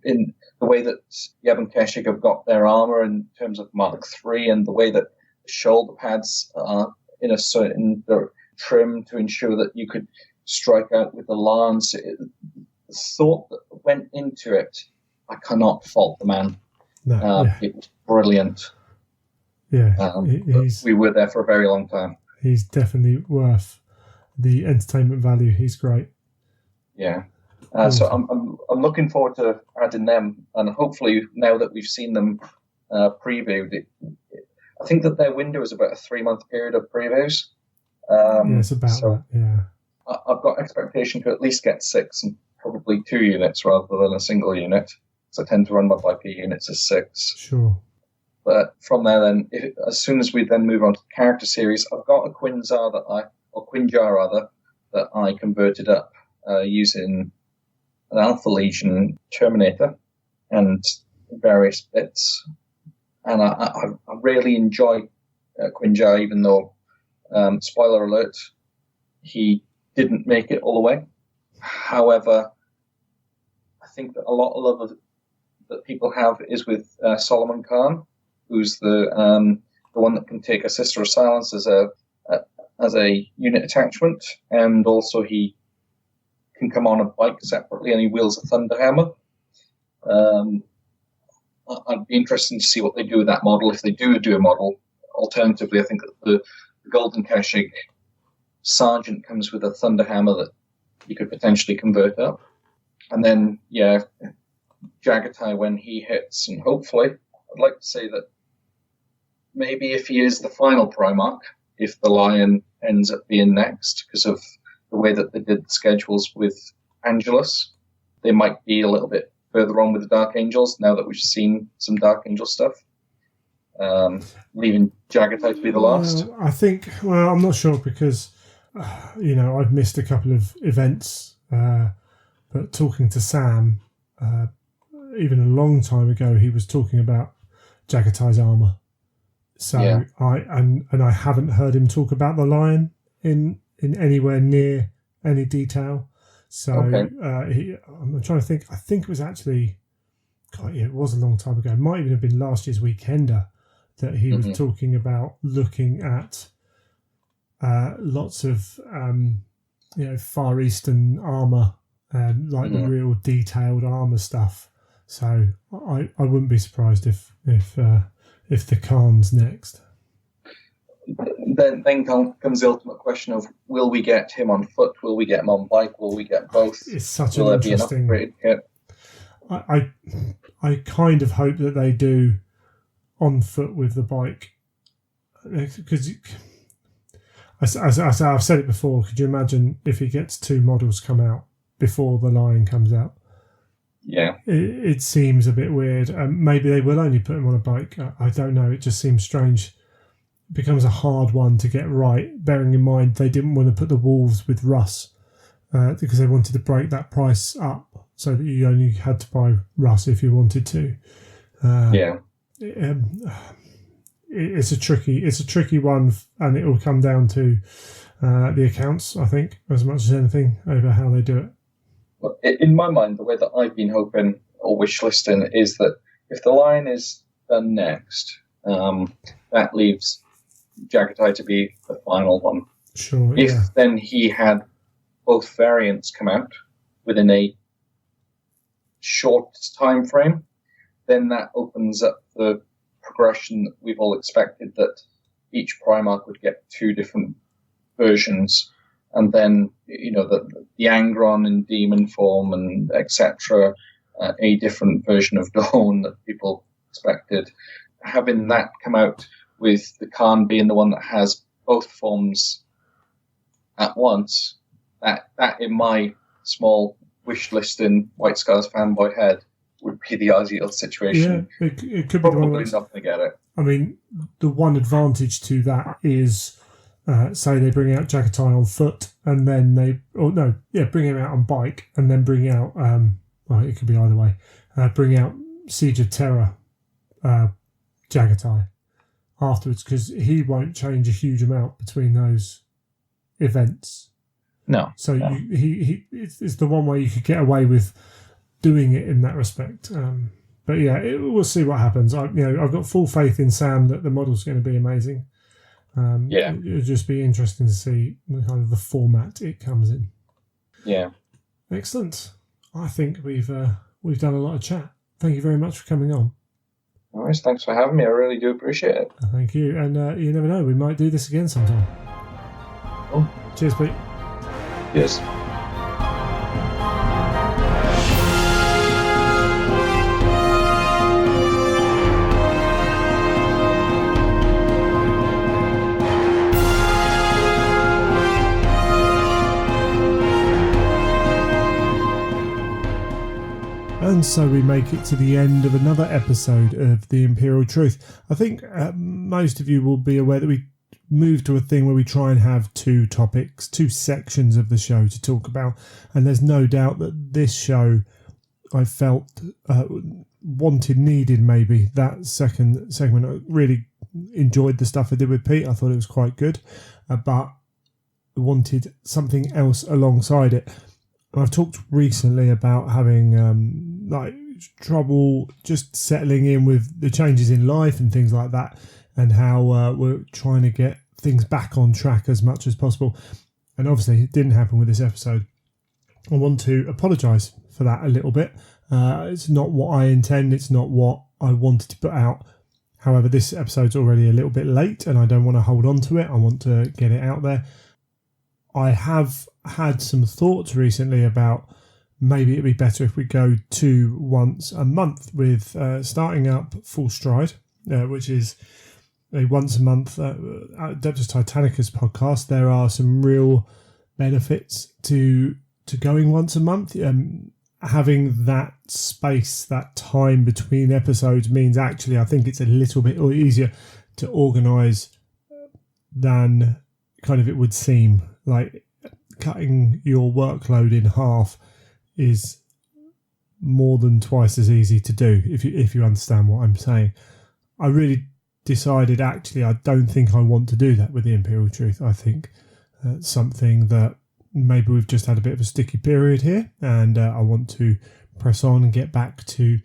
in the way that Yavin Keshik have got their armor in terms of Mark III, and the way that the shoulder pads are in a certain trim to ensure that you could strike out with the lance. The thought that went into it, I cannot fault the man. No, It was brilliant. Yeah, we were there for a very long time. He's definitely worth the entertainment value. He's great. Yeah. So I'm looking forward to adding them, and hopefully now that we've seen them previewed, I think that their window is about a 3-month period of previews. It's about that. Yeah. I've got expectation to at least get 6 and probably 2 units rather than a single unit, because I tend to run my BP units as 6. Sure. But from there, then, as soon as we then move on to the character series, I've got a Quinjar that I converted up using an Alpha Legion Terminator and various bits. And I really enjoy Quinjar, even though, spoiler alert, he didn't make it all the way. However, I think that a lot of love that people have is with Solomon Khan, who's the one that can take a Sister of Silence as a unit attachment, and also he can come on a bike separately, and he wields a Thunderhammer. I'd be interested to see what they do with that model, if they do a model. Alternatively, I think that the Golden Kashig Sergeant comes with a Thunderhammer that you could potentially convert up. And then, Jagatai when he hits, and hopefully, I'd like to say that maybe if he is the final Primarch, if the Lion ends up being next, because of the way that they did the schedules with Angelus, they might be a little bit further on with the Dark Angels now that we've seen some Dark Angel stuff. Leaving Jagatai to be the last. I think, I'm not sure because, I've missed a couple of events, but talking to Sam, even a long time ago, he was talking about Jagatai's armour. So I haven't heard him talk about the Lion in anywhere near any detail. So I'm trying to think. I think it was actually, it was a long time ago. It might even have been last year's Weekender that he was talking about looking at lots of Far Eastern armour, like the real detailed armour stuff. So I wouldn't be surprised if the Khan's next. Then comes the ultimate question of, will we get him on foot? Will we get him on bike? Will we get both? It's such will an there interesting... be an upgraded kit? I kind of hope that they do on foot with the bike, because as I've said it before, could you imagine if he gets 2 models come out before the Lion comes out? Yeah, it seems a bit weird. Maybe they will only put him on a bike. I don't know. It just seems strange. It becomes a hard one to get right, bearing in mind they didn't want to put the Wolves with Russ because they wanted to break that price up so that you only had to buy Russ if you wanted to. It's a tricky one, and it will come down to the accounts, I think, as much as anything, over how they do it. In my mind, the way that I've been hoping or wish listing is that if the Lion is done next, that leaves Jagatai to be the final one. Sure. If then he had both variants come out within a short time frame, then that opens up the progression that we've all expected, that each Primarch would get 2 different versions. And then, the Angron in demon form and etc., a different version of Dawn that people expected. Having that come out with the Khan being the one that has both forms at once, that in my small wish list in White Scars fanboy head would be the ideal situation. Yeah, it could be probably not going to get it. I mean, the one advantage to that is, say they bring out Jagatai on foot, and then bring him out on bike, and then bring out, it could be either way, bring out Siege of Terror Jagatai afterwards, because he won't change a huge amount between those events. No. So it's the one way you could get away with doing it in that respect. But we'll see what happens. I've got full faith in Sam that the model's going to be amazing. It'll just be interesting to see kind of the format it comes in. Yeah. Excellent. I think we've done a lot of chat. Thank you very much for coming on. All right, thanks for having me. I really do appreciate it. Thank you. And you never know, we might do this again sometime. Oh. Cheers, Pete. Yes. And so we make it to the end of another episode of The Imperial Truth. I think most of you will be aware that we moved to a thing where we try and have two topics, two sections of the show to talk about. And there's no doubt that this show, I felt, needed maybe that second segment. I really enjoyed the stuff I did with Pete. I thought it was quite good, but wanted something else alongside it. I've talked recently about having trouble just settling in with the changes in life and things like that, and how we're trying to get things back on track as much as possible. And obviously it didn't happen with this episode. I want to apologise for that a little bit. It's not what I intend. It's not what I wanted to put out. However, this episode's already a little bit late and I don't want to hold on to it. I want to get it out there. I have had some thoughts recently about maybe it'd be better if we go to once a month with starting up Full Stride, which is a once a month Adeptus Titanicus podcast. There are some real benefits to going once a month. Having that space, that time between episodes means actually I think it's a little bit easier to organise than kind of it would seem. Like cutting your workload in half is more than twice as easy to do, if you understand what I'm saying. I really decided actually I don't think I want to do that with the Imperial Truth. I think something that maybe we've just had a bit of a sticky period here, and I want to press on and get back to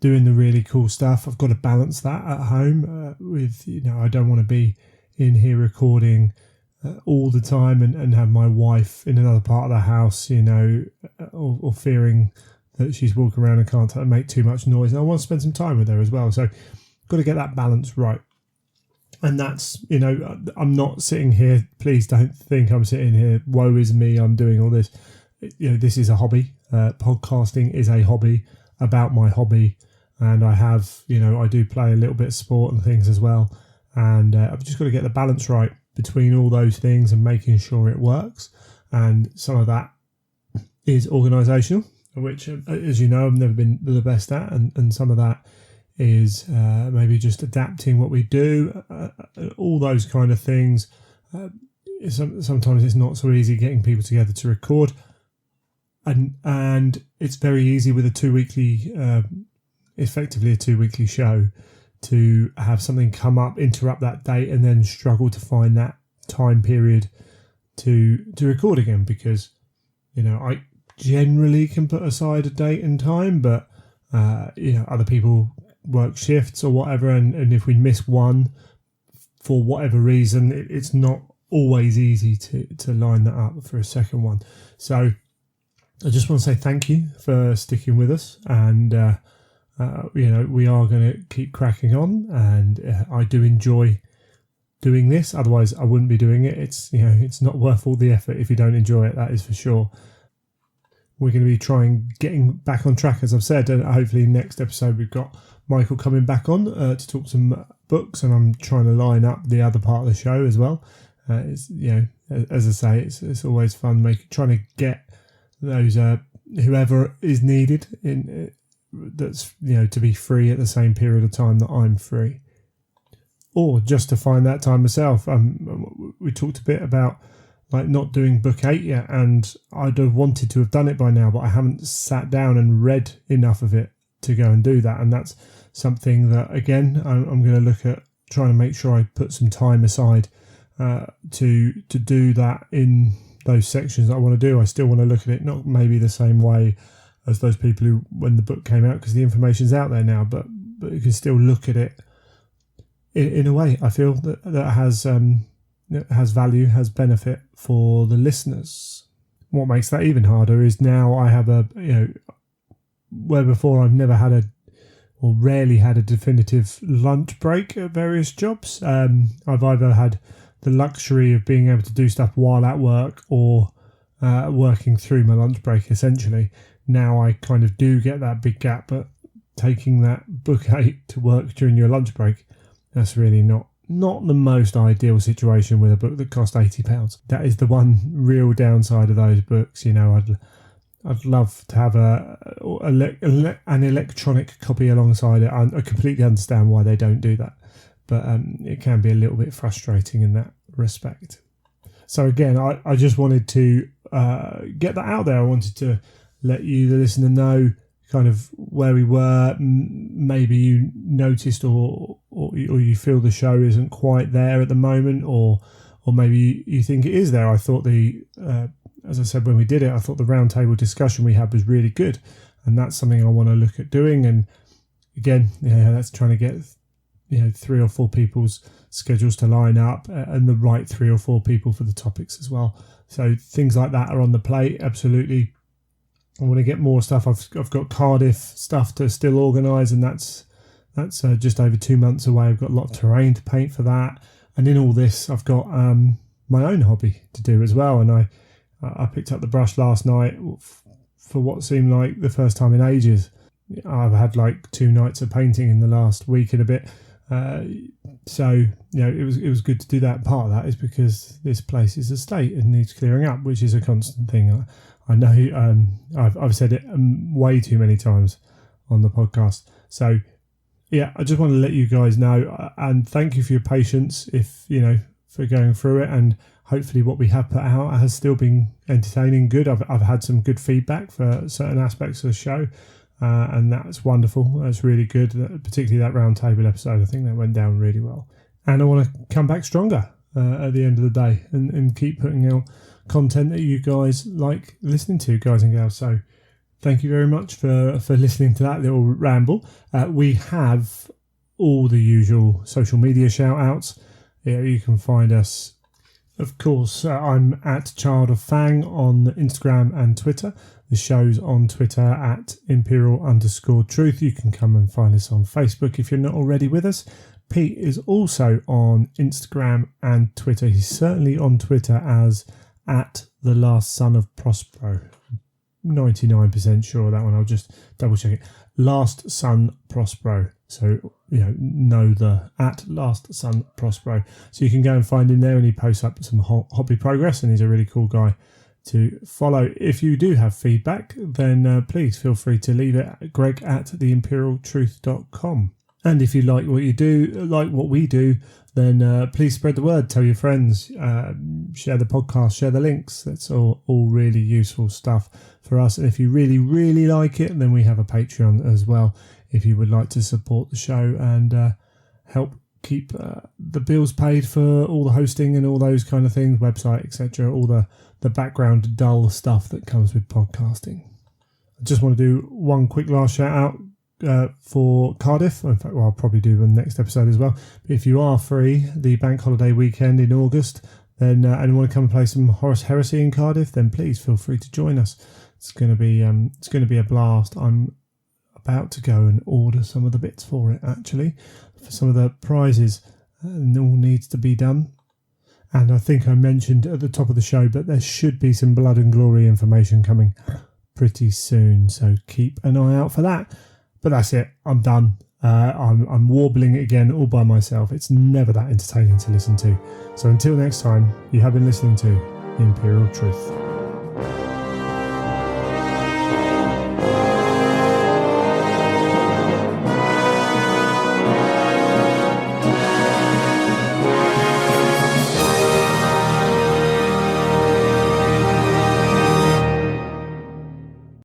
doing the really cool stuff. I've got to balance that at home with, I don't want to be in here recording all the time and have my wife in another part of the house, or fearing that she's walking around and can't make too much noise. And I want to spend some time with her as well. So got to get that balance right. And that's, I'm not sitting here. Please don't think I'm sitting here. Woe is me. I'm doing all this. This is a hobby. Podcasting is a hobby about my hobby. And I have, I do play a little bit of sport and things as well. And I've just got to get the balance right between all those things and making sure it works. And some of that is organisational, which, as you know, I've never been the best at. And some of that is maybe just adapting what we do, all those kind of things. Sometimes it's not so easy getting people together to record. And it's very easy with effectively a 2-weekly show, to have something come up, interrupt that date, and then struggle to find that time period to record again, because I generally can put aside a date and time, but other people work shifts or whatever, and if we miss one for whatever reason, it's not always easy to line that up for a second one. So I just want to say thank you for sticking with us, and we are going to keep cracking on, and I do enjoy doing this. Otherwise, I wouldn't be doing it. It's not worth all the effort if you don't enjoy it. That is for sure. We're going to be getting back on track, as I've said, and hopefully next episode we've got Michael coming back on to talk some books, and I'm trying to line up the other part of the show as well. It's as I say, it's always fun trying to get those whoever is needed in. That's to be free at the same period of time that I'm free, or just to find that time myself. We talked a bit about not doing book 8 yet, and I'd have wanted to have done it by now, but I haven't sat down and read enough of it to go and do that. And that's something that, again, I'm going to look at trying to make sure I put some time aside to do that in those sections that I want to do. I still want to look at it, not maybe the same way as those people who, when the book came out, because the information's out there now, but you can still look at it in a way I feel that has value, has benefit for the listeners. What makes that even harder is now I have where before I've never had or rarely had a definitive lunch break at various jobs. I've either had the luxury of being able to do stuff while at work or working through my lunch break, essentially. Now I kind of do get that big gap, but taking that book 8 to work during your lunch break, that's really not the most ideal situation with a book that cost £80. That is the one real downside of those books. I'd love to have an electronic copy alongside it. I completely understand why they don't do that, but it can be a little bit frustrating in that respect. So again, I just wanted to get that out there. I wanted to let you, the listener, know kind of where we were. Maybe you noticed or you feel the show isn't quite there at the moment, or maybe you think it is there. I thought as I said when we did it, I thought the roundtable discussion we had was really good, and that's something I want to look at doing. And again, that's trying to get 3 or 4 people's schedules to line up, and the right 3 or 4 people for the topics as well. So things like that are on the plate. Absolutely. I want to get more stuff. I've got Cardiff stuff to still organise, and that's just over 2 months away. I've got a lot of terrain to paint for that, and in all this, I've got my own hobby to do as well. And I picked up the brush last night for what seemed like the first time in ages. I've had like 2 nights of painting in the last week and a bit. So it was good to do that. Part of that is because this place is a state and needs clearing up, which is a constant thing. I know I've said it way too many times on the podcast. So yeah, I just want to let you guys know, and thank you for your patience for going through it, and hopefully what we have put out has still been entertaining, good. I've had some good feedback for certain aspects of the show, and that's wonderful. That's really good, particularly that roundtable episode. I think that went down really well, and I want to come back stronger at the end of the day and keep putting out content that you guys like listening to, guys and gals. So thank you very much for listening to that little ramble. We have all the usual social media shout outs. You can find us, of course, I'm at Child of Fang on Instagram and Twitter. The show's on Twitter at Imperial_Truth. You can come and find us on Facebook if you're not already with us. Pete is also on Instagram and Twitter. He's certainly on Twitter as at the last son of Prospero. 99% sure of that one. I'll just double check it. Last son Prospero. So know the at last son Prospero. So you can go and find him there, and he posts up some hobby progress, and he's a really cool guy to follow. If you do have feedback, then please feel free to leave it at greg@theimperialtruth.com. And if you like what you do, like what we do, then please spread the word. Tell your friends, share the podcast, share the links. That's all really useful stuff for us. And if you really, really like it, then we have a Patreon as well, if you would like to support the show and help keep the bills paid for all the hosting and all those kind of things, website, etc., all the background dull stuff that comes with podcasting. I just want to do one quick last shout out for Cardiff. In fact, I'll probably do the next episode as well. But if you are free the bank holiday weekend in August, then and want to come and play some Horus Heresy in Cardiff, then please feel free to join us. It's going to be a blast. I'm about to go and order some of the bits for it, actually, for some of the prizes. And all needs to be done. And I think I mentioned at the top of the show, but there should be some Blood and Glory information coming pretty soon, so keep an eye out for that. But that's it. I'm done. I'm warbling again all by myself. It's never that entertaining to listen to. So until next time, you have been listening to Imperial Truth.